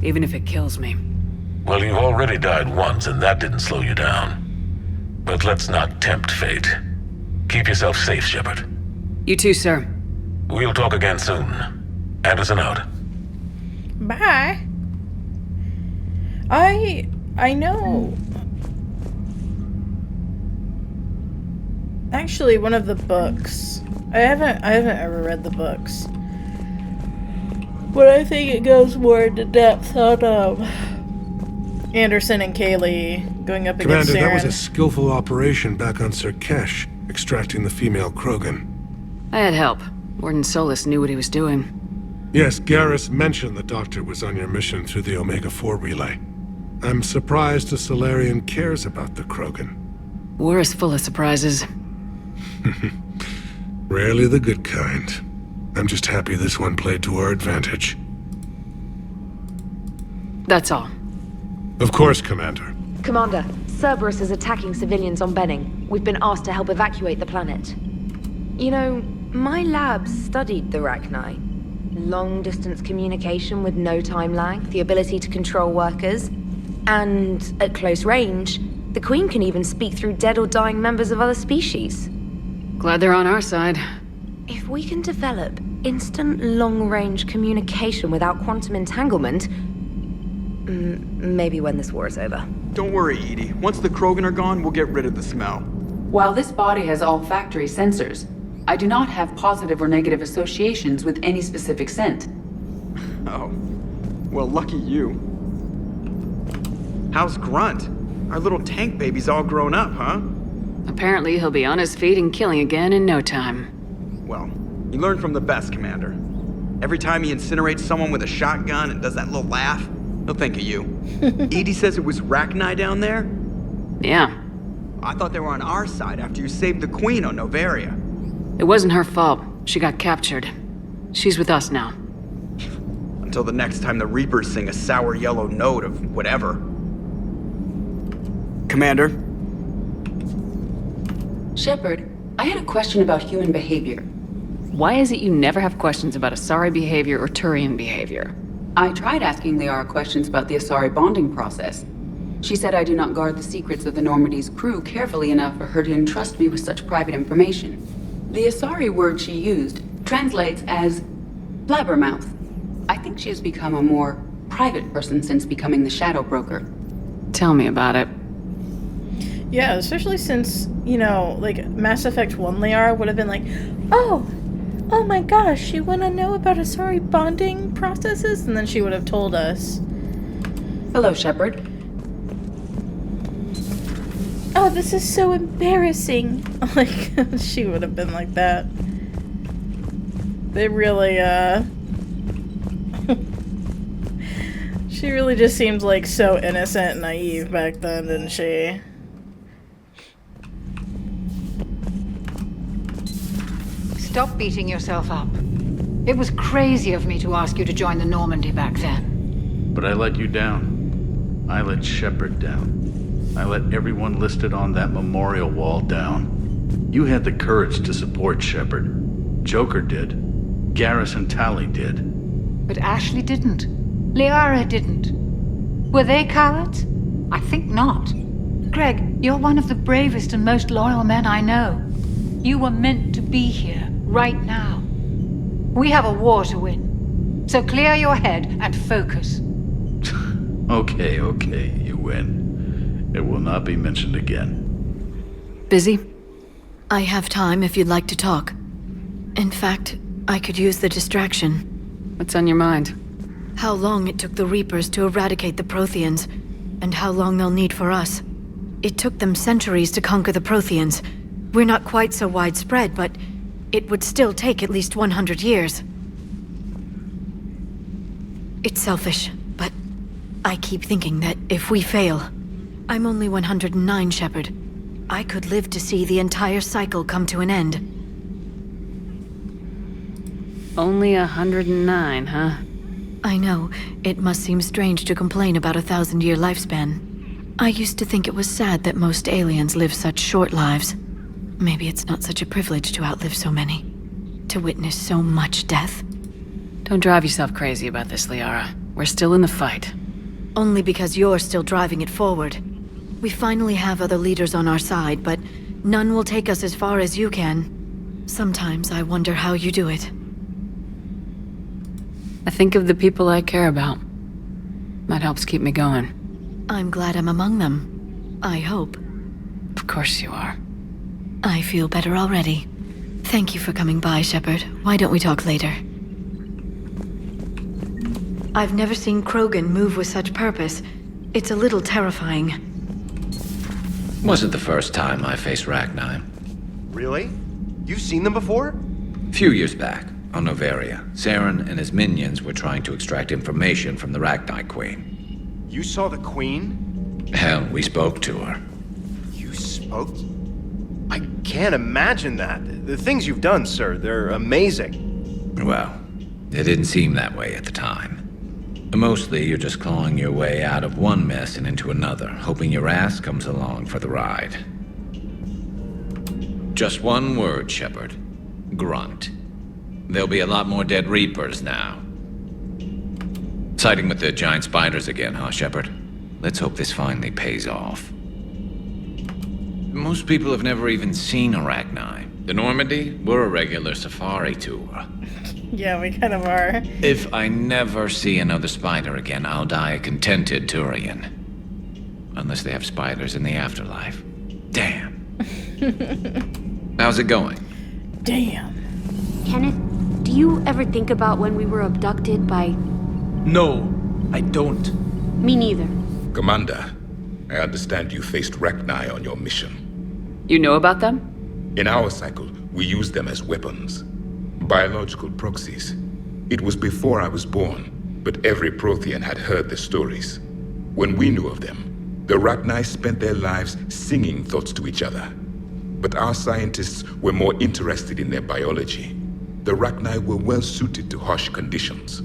Even if it kills me. Well, you've already died once, and that didn't slow you down. But let's not tempt fate. Keep yourself safe, Shepard. You too, sir. We'll talk again soon. Anderson out. Bye. I know. Actually, one of the books. I haven't ever read the books. But I think it goes more into depth on Anderson and Kaylee going up against Commander, Saren. that was a skillful operation back on Sirkesh, extracting the female Krogan. I had help. Warden Solis knew what he was doing. Yes, Garrus mentioned the Doctor was on your mission through the Omega-4 relay. I'm surprised a Solarian cares about the Krogan. War is full of surprises. Rarely the good kind. I'm just happy this one played to our advantage. That's all. Of course, Commander. Commander, Cerberus is attacking civilians on Benning. We've been asked to help evacuate the planet. You know, my lab studied the Rachni. Long-distance communication with no time lag, the ability to control workers, and at close range, the Queen can even speak through dead or dying members of other species. Glad they're on our side. If we can develop instant long-range communication without quantum entanglement, maybe when this war is over. Don't worry, Edie. Once the Krogan are gone, we'll get rid of the smell. While this body has all factory sensors, I do not have positive or negative associations with any specific scent. Oh. Well, lucky you. How's Grunt? Our little tank baby's all grown up, huh? Apparently he'll be on his feet and killing again in no time. Well, he learned from the best, Commander. Every time he incinerates someone with a shotgun and does that little laugh, he'll think of you. Edie says it was Rachni down there? Yeah. I thought they were on our side after you saved the Queen on Noveria. It wasn't her fault. She got captured. She's with us now. Until the next time the Reapers sing a sour yellow note of whatever. Commander? Shepard, I had a question about human behavior. Why is it you never have questions about Asari behavior or Turian behavior? I tried asking Liara questions about the Asari bonding process. She said I do not guard the secrets of the Normandy's crew carefully enough for her to entrust me with such private information. The Asari word she used translates as blabbermouth. I think she has become a more private person since becoming the Shadow Broker. Tell me about it. Yeah, especially since, you know, like, Mass Effect 1 Liara would have been like, oh my gosh, you want to know about Asari bonding processes? And then she would have told us. Hello, Shepard. Oh, this is so embarrassing. Like, she would have been like that. They really, she really just seemed like so innocent and naive back then, didn't she? Stop beating yourself up. It was crazy of me to ask you to join the Normandy back then. But I let you down. I let Shepard down. I let everyone listed on that memorial wall down. You had the courage to support Shepard. Joker did. Garrus and Tali did. But Ashley didn't. Liara didn't. Were they cowards? I think not. Greg, you're one of the bravest and most loyal men I know. You were meant to be here, right now. We have a war to win. So clear your head and focus. Okay, you win. It will not be mentioned again. Busy? I have time if you'd like to talk. In fact, I could use the distraction. What's on your mind? How long it took the Reapers to eradicate the Protheans, and how long they'll need for us. It took them centuries to conquer the Protheans. We're not quite so widespread, but it would still take at least 100 years. It's selfish, but I keep thinking that if we fail... I'm only 109, Shepard. I could live to see the entire cycle come to an end. Only 109, huh? I know. It must seem strange to complain about a 1,000-year lifespan. I used to think it was sad that most aliens live such short lives. Maybe it's not such a privilege to outlive so many. To witness so much death. Don't drive yourself crazy about this, Liara. We're still in the fight. Only because you're still driving it forward. We finally have other leaders on our side, but none will take us as far as you can. Sometimes I wonder how you do it. I think of the people I care about. That helps keep me going. I'm glad I'm among them. I hope. Of course you are. I feel better already. Thank you for coming by, Shepard. Why don't we talk later? I've never seen Krogan move with such purpose. It's a little terrifying. Wasn't the first time I faced Rachni. Really? You've seen them before? Few years back, on Noveria, Saren and his minions were trying to extract information from the Rachni Queen. You saw the Queen? Hell, we spoke to her. You spoke? I can't imagine that. The things you've done, sir, they're amazing. Well, it didn't seem that way at the time. Mostly, you're just clawing your way out of one mess and into another, hoping your ass comes along for the ride. Just one word, Shepard. Grunt. There'll be a lot more dead Reapers now. Siding with the giant spiders again, huh, Shepard? Let's hope this finally pays off. Most people have never even seen Arachni. The Normandy, we're a regular safari tour. Yeah, we kind of are. If I never see another spider again, I'll die a contented Turian. Unless they have spiders in the afterlife. Damn. How's it going? Damn. Kenneth, do you ever think about when we were abducted by... No, I don't. Me neither. Commander, I understand you faced Rachni on your mission. You know about them? In our cycle, we use them as weapons. Biological proxies. It was before I was born, but every Prothean had heard the stories. When we knew of them, the Rachni spent their lives singing thoughts to each other. But our scientists were more interested in their biology. The Rachni were well suited to harsh conditions.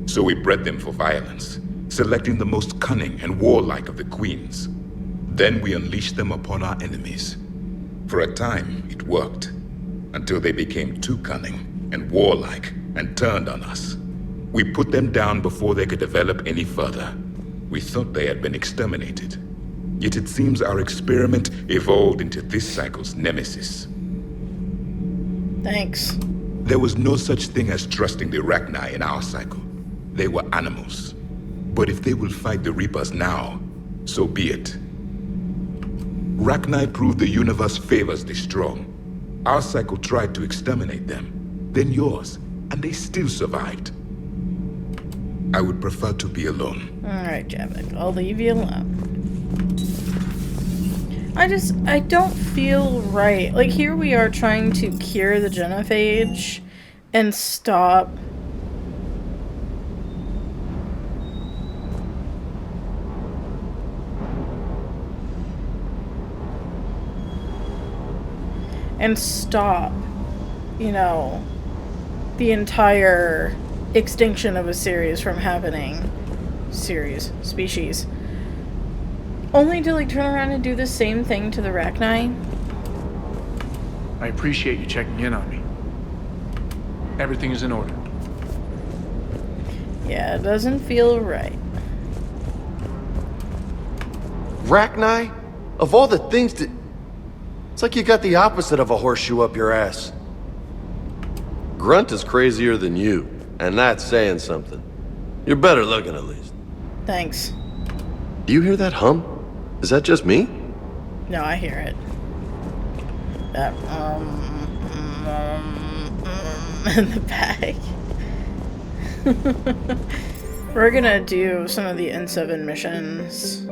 So we bred them for violence, selecting the most cunning and warlike of the queens. Then we unleashed them upon our enemies. For a time, it worked, until they became too cunning and warlike and turned on us. We put them down before they could develop any further. We thought they had been exterminated. Yet it seems our experiment evolved into this cycle's nemesis. Thanks. There was no such thing as trusting the Rachni in our cycle. They were animals. But if they will fight the Reapers now, so be it. Rachni proved the universe favors the strong. Our cycle tried to exterminate them, then yours, and they still survived. I would prefer to be alone. Alright, Javik, I'll leave you alone. I don't feel right. Like, here we are trying to cure the genophage and stop... you know, the entire extinction of a series from happening. Species. Only to, like, turn around and do the same thing to the Rachni. I appreciate you checking in on me. Everything is in order. Yeah, it doesn't feel right. Rachni? Of all the things to... It's like you got the opposite of a horseshoe up your ass. Grunt is crazier than you, and that's saying something. You're better looking, at least. Thanks. Do you hear that hum? Is that just me? No, I hear it. That, in the back. We're gonna do some of the N7 missions.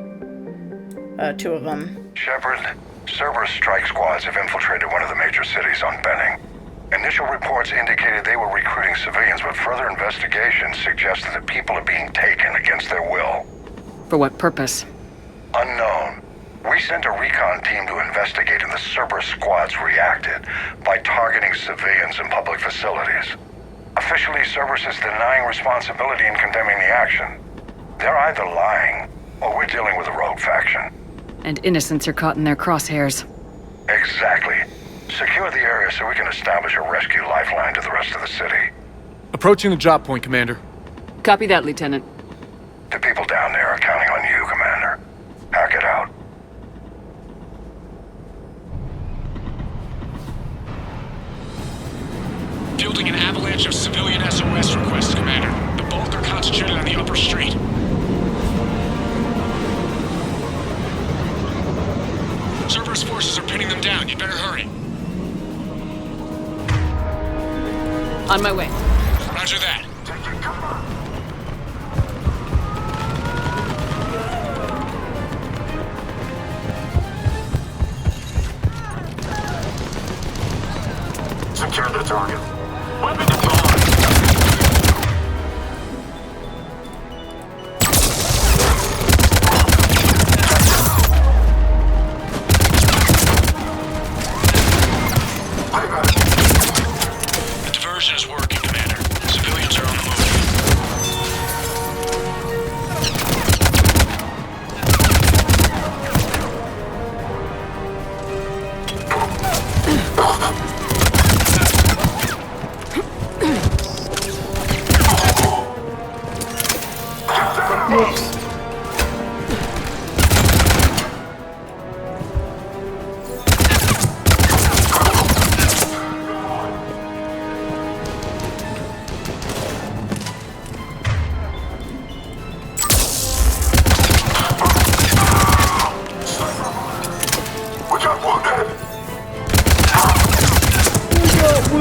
2 of them. Shepard, Cerberus strike squads have infiltrated one of the major cities on Benning. Initial reports indicated they were recruiting civilians, but further investigation suggested that people are being taken against their will. For what purpose? Unknown. We sent a recon team to investigate, and the Cerberus squads reacted by targeting civilians in public facilities. Officially, Cerberus is denying responsibility and condemning the action. They're either lying, or we're dealing with a rogue faction. And innocents are caught in their crosshairs. Exactly. Secure the area so we can establish a rescue lifeline to the rest of the city. Approaching the drop point, Commander. Copy that, Lieutenant. The people down there are counting on you, Commander. Hack it out. Fielding an avalanche of civilian SOS requests, Commander. The bulk are concentrated on the upper street. Cerberus forces are pinning them down. You'd better hurry. On my way. Roger that. Secure the target. Weapon deployed. The diversion is working, Commander. Civilians are on the move.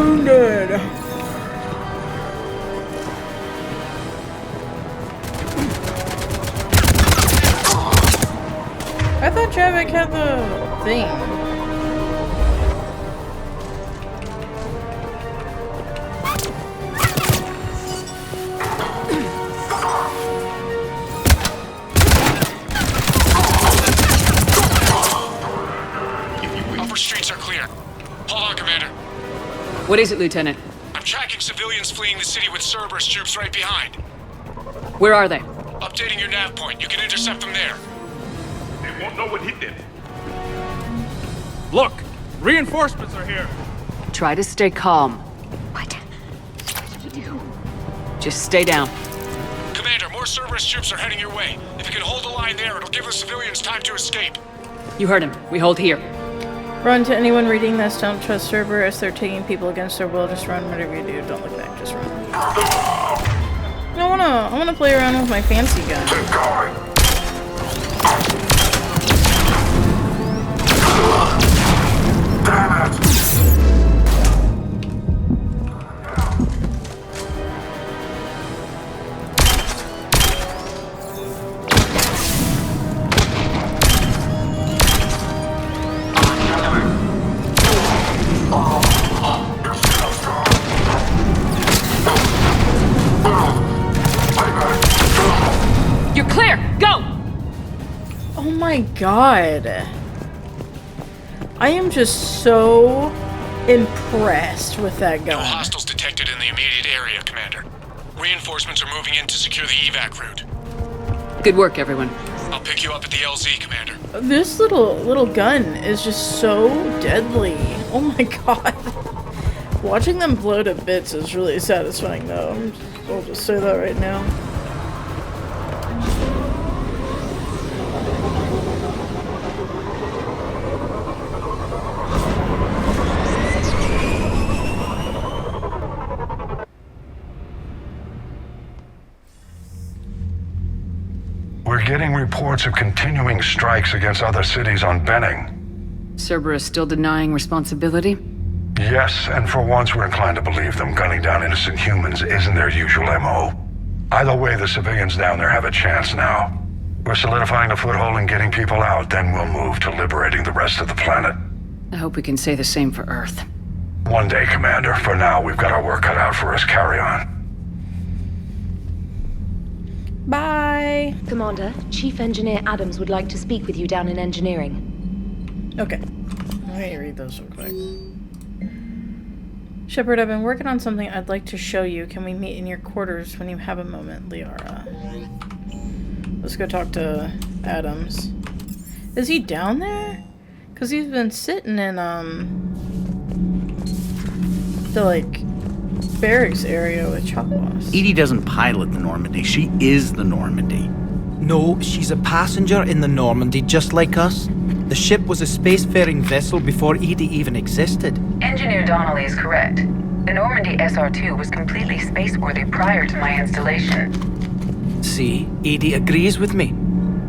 wounded. I thought Javik had the thing. Upper streets are clear. Hold on, Commander. What is it, Lieutenant? I'm tracking civilians fleeing the city with Cerberus troops right behind. Where are they? Updating your nav point. You can intercept them there. They won't know what hit them. Look! Reinforcements are here! Try to stay calm. What? Just stay down. Commander, more Cerberus troops are heading your way. If you can hold the line there, it'll give the civilians time to escape. You heard him. We hold here. Run to anyone reading this. Don't trust Cerberus. They're taking people against their will. Just run. Whatever you do, don't look back. Just run. I wanna play around with my fancy gun. Keep going. Damn it! You're clear! Go! Oh my god. I am just so impressed with that No gun. hostiles detected in the immediate area, Commander. Reinforcements are moving in to secure the evac route. Good work, everyone. I'll pick you up at the LZ, Commander. This little gun is just so deadly. Oh my god. Watching them blow to bits is really satisfying though. I'll just say that right now. We're getting reports of continuing strikes against other cities on Benning. Cerberus still denying responsibility? Yes, and for once we're inclined to believe them. Gunning down innocent humans isn't their usual MO. Either way, the civilians down there have a chance now. We're solidifying the foothold and getting people out, then we'll move to liberating the rest of the planet. I hope we can say the same for Earth. One day, Commander. For now, we've got our work cut out for us. Carry on. Bye. Commander, Chief Engineer Adams would like to speak with you down in engineering. Okay. Let me read those real quick. Shepard, I've been working on something I'd like to show you. Can we meet in your quarters when you have a moment, Liara? Let's go talk to Adams. Is he down there? Because he's been sitting in, the, like, barracks area with Chakwas. Edie doesn't pilot the Normandy. She is the Normandy. No, she's a passenger in the Normandy, just like us. The ship was a spacefaring vessel before Edie even existed. Engineer Donnelly is correct. The Normandy SR-2 was completely spaceworthy prior to my installation. See, Edie agrees with me.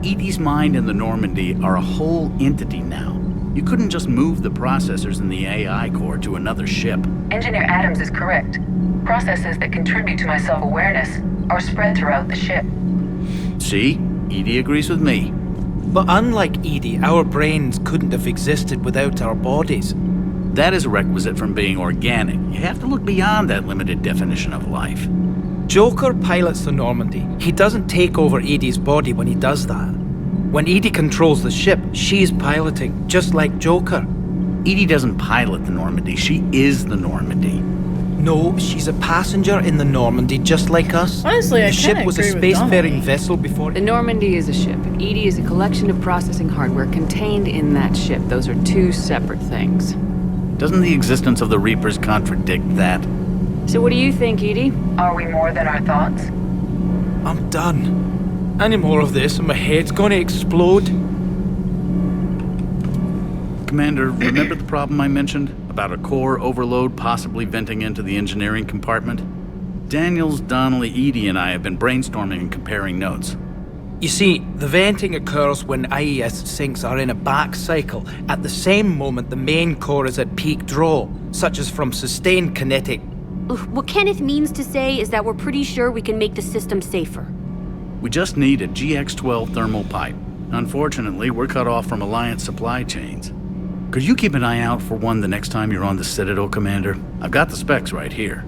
Edie's mind and the Normandy are a whole entity now. You couldn't just move the processors in the AI core to another ship. Engineer Adams is correct. Processes that contribute to my self-awareness are spread throughout the ship. See? Edie agrees with me. But unlike Edie, our brains couldn't have existed without our bodies. That is a requisite from being organic. You have to look beyond that limited definition of life. Joker pilots the Normandy. He doesn't take over Edie's body when he does that. When Edie controls the ship, she's piloting, just like Joker. Edie doesn't pilot the Normandy. She is the Normandy. No, she's a passenger in the Normandy, just like us. Honestly, I the kinda ship was a agree with spacefaring Donnelly. vessel before. The Normandy is a ship. Edie is a collection of processing hardware contained in that ship. Those are two separate things. Doesn't the existence of the Reapers contradict that? So what do you think, Edie? Are we more than our thoughts? I'm done. Any more of this and my head's gonna explode. Commander, remember the problem I mentioned? About a core overload possibly venting into the engineering compartment? Daniels, Donnelly, Edie, and I have been brainstorming and comparing notes. You see, the venting occurs when IES sinks are in a back cycle at the same moment the main core is at peak draw, such as from sustained kinetic. What Kenneth means to say is that we're pretty sure we can make the system safer. We just need a GX-12 thermal pipe. Unfortunately, we're cut off from Alliance supply chains. Could you keep an eye out for one the next time you're on the Citadel, Commander? I've got the specs right here.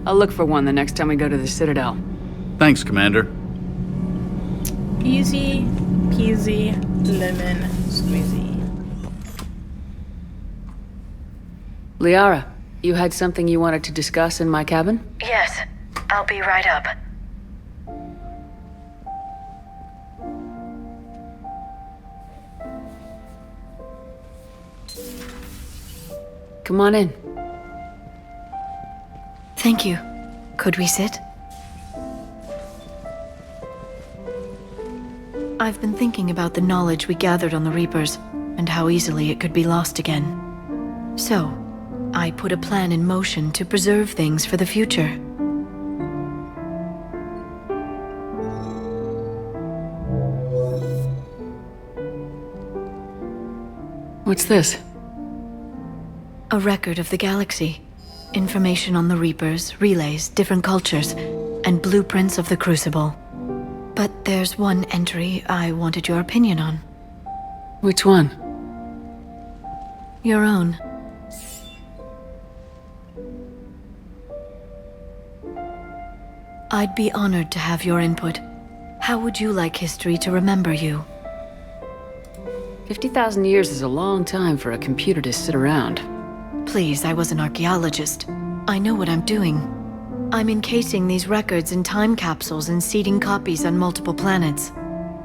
I'll look for one the next time we go to the Citadel. Thanks, Commander. Easy peasy lemon squeezy. Liara, you had something you wanted to discuss in my cabin? Yes, I'll be right up. Come on in. Thank you. Could we sit? I've been thinking about the knowledge we gathered on the Reapers, and how easily it could be lost again. So, I put a plan in motion to preserve things for the future. What's this? A record of the galaxy. Information on the Reapers, relays, different cultures, and blueprints of the Crucible. But there's one entry I wanted your opinion on. Which one? Your own. I'd be honored to have your input. How would you like history to remember you? 50,000 years is a long time for a computer to sit around. Please, I was an archaeologist. I know what I'm doing. I'm encasing these records in time capsules and seeding copies on multiple planets.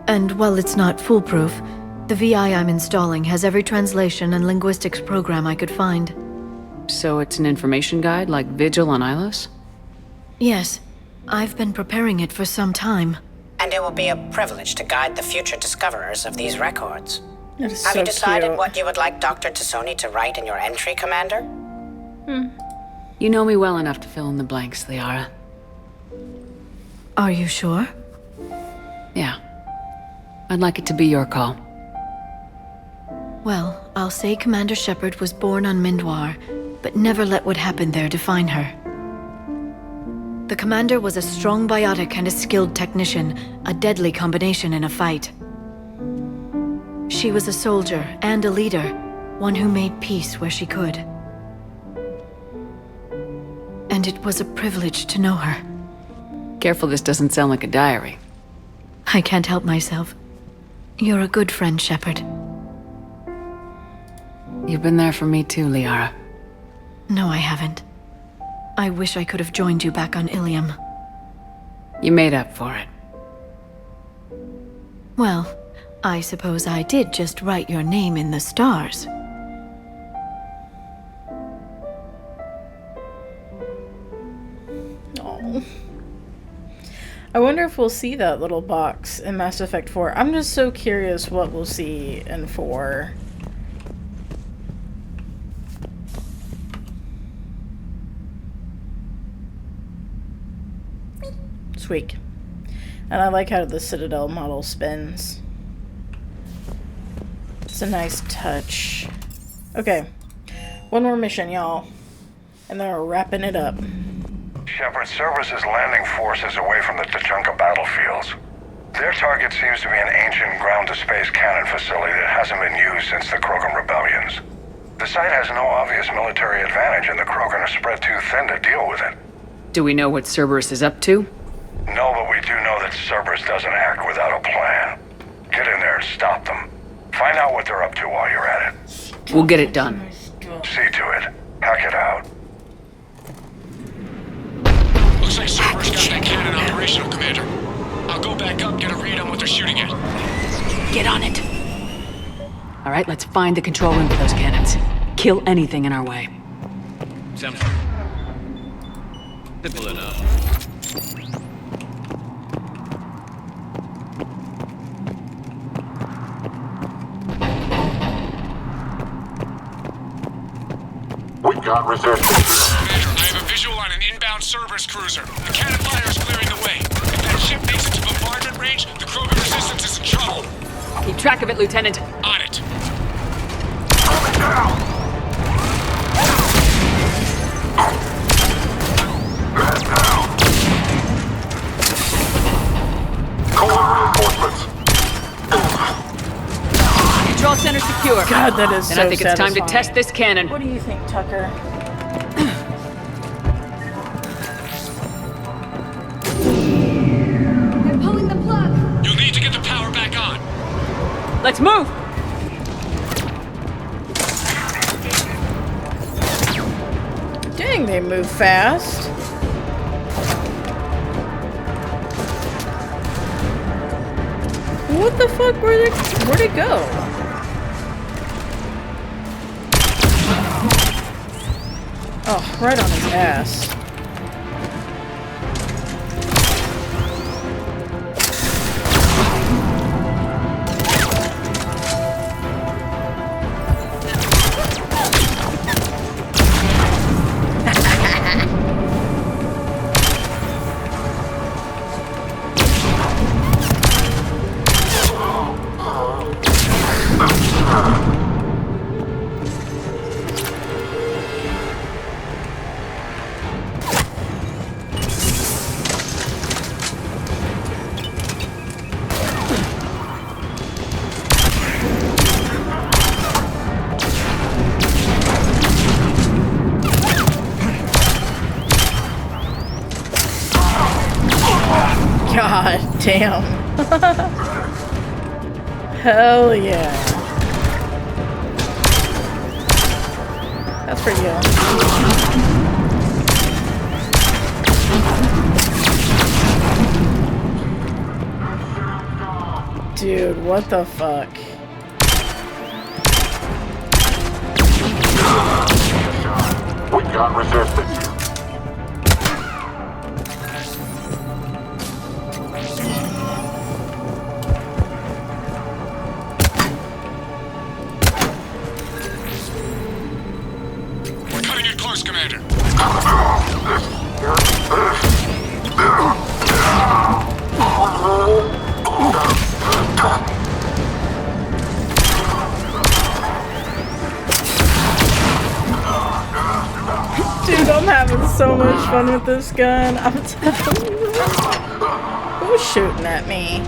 And while it's not foolproof, the VI I'm installing has every translation and linguistics program I could find. So it's an information guide like Vigil on Ilos? Yes. I've been preparing it for some time. And it will be a privilege to guide the future discoverers of these records. That is Have so you decided cute. what you would like Dr. T'Soni to write in your entry, Commander? You know me well enough to fill in the blanks, Liara. Are you sure? Yeah. I'd like it to be your call. Well, I'll say Commander Shepard was born on Mindwar, but never let what happened there define her. The Commander was a strong biotic and a skilled technician, a deadly combination in a fight. She was a soldier and a leader, one who made peace where she could. And it was a privilege to know her. Careful this doesn't sound like a diary. I can't help myself. You're a good friend, Shepard. You've been there for me too, Liara. No, I haven't. I wish I could have joined you back on Ilium. You made up for it. Well, I suppose I did just write your name in the stars. Oh. I wonder if we'll see that little box in Mass Effect 4. I'm just so curious what we'll see in 4. Sweet. And I like how the Citadel model spins. It's a nice touch. Okay. One more mission, y'all. And then we're wrapping it up. Shepard services landing forces away from the Tuchanka battlefields. Their target seems to be an ancient ground-to-space cannon facility that hasn't been used since the Krogan rebellions. The site has no obvious military advantage, and the Krogan are spread too thin to deal with it. Do we know what Cerberus is up to? No, but we do know that Cerberus doesn't act without a plan. Get in there and stop them. Find out what they're up to while you're at it. We'll get it done. See to it. Hack it out. Looks like Cerberus got that cannon operational, Commander. I'll go back up, get a read on what they're shooting at. Get on it. All right, let's find the control room for those cannons. Kill anything in our way. Simple enough. We got resistance. Commander, I have a visual on an inbound Cerberus cruiser. The cannon fire is clearing the way. If that ship makes it to bombardment range, track of it, Lieutenant. On it. Control center secure. God, that is and so I think it's time to satisfying. test this cannon. What do you think, Tucker? They're pulling the plug. You'll need to get the power back on. Let's move! Dang, they move fast. What the fuck? Where'd it go? Oh, right on his ass. God damn. Hell yeah. That's for you. Dude, what the fuck? We got resistance. We're cutting it close, Commander. Dude, I'm having so much fun with this gun. I'm telling you. Who's shooting at me?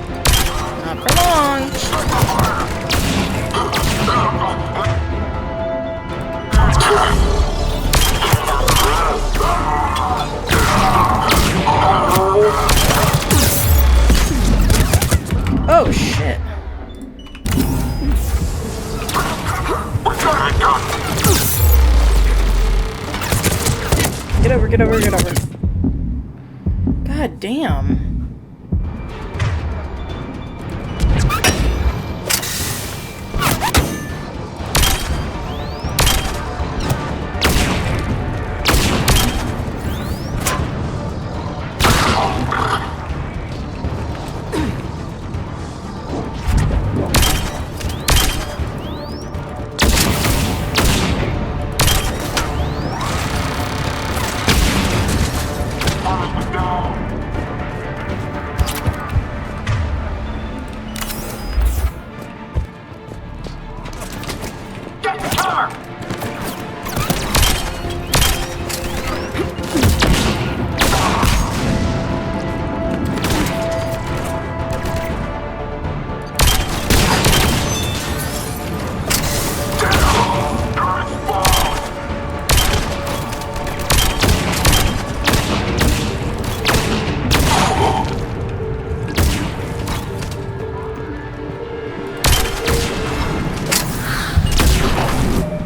Not for long. Oh shit. Get over, get over, get over. God damn.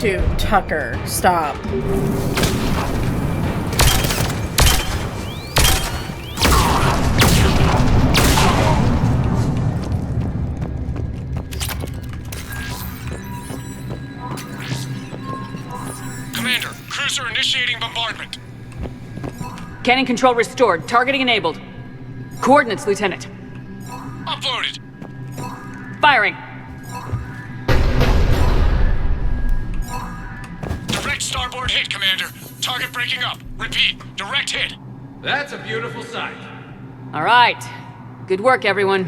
Dude, Tucker, stop. Commander, cruiser initiating bombardment. Cannon control restored. Targeting enabled. Coordinates, Lieutenant. Uploaded. Firing. Direct starboard hit, Commander. Target breaking up. Repeat, direct hit. That's a beautiful sight. All right. Good work, everyone.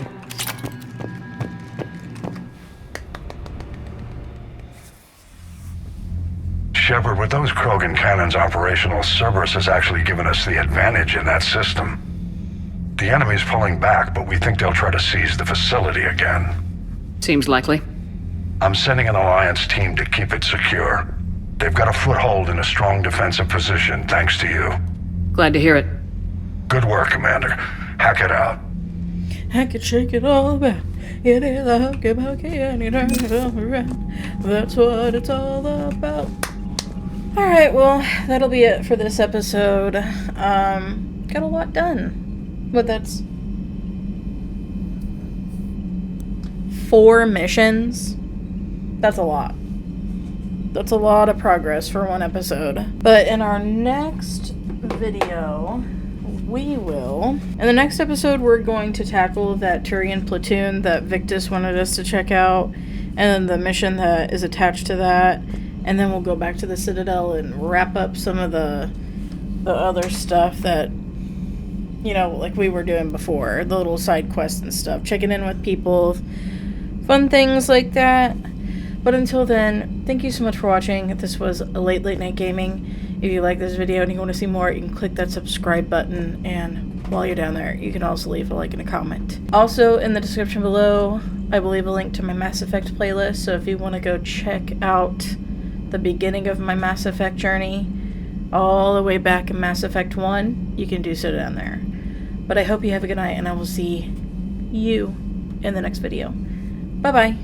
Shepard, with those Krogan cannons operational, Cerberus has actually given us the advantage in that system. The enemy's pulling back, but we think they'll try to seize the facility again. Seems likely. I'm sending an Alliance team to keep it secure. They've got a foothold in a strong defensive position, thanks to you. Glad to hear it. Good work, Commander. Hack it out. I could shake it all back. It is a hooky pokey and you turn it all around. That's what it's all about. Alright, well, that'll be it for this episode. Got a lot done. But that's 4 missions. That's a lot. That's a lot of progress for one episode. But in our next video, in the next episode, we're going to tackle that Turian platoon that Victus wanted us to check out, and then the mission that is attached to that, and then we'll go back to the Citadel and wrap up some of the other stuff that, you know, like we were doing before, the little side quests and stuff, checking in with people, fun things like that. But until then, thank you so much for watching. This was Late Night Gaming. If you like this video and you want to see more, you can click that subscribe button, and while you're down there, you can also leave a like and a comment. Also, in the description below, I will leave a link to my Mass Effect playlist, so if you want to go check out the beginning of my Mass Effect journey, all the way back in Mass Effect 1, you can do so down there. But I hope you have a good night, and I will see you in the next video. Bye-bye.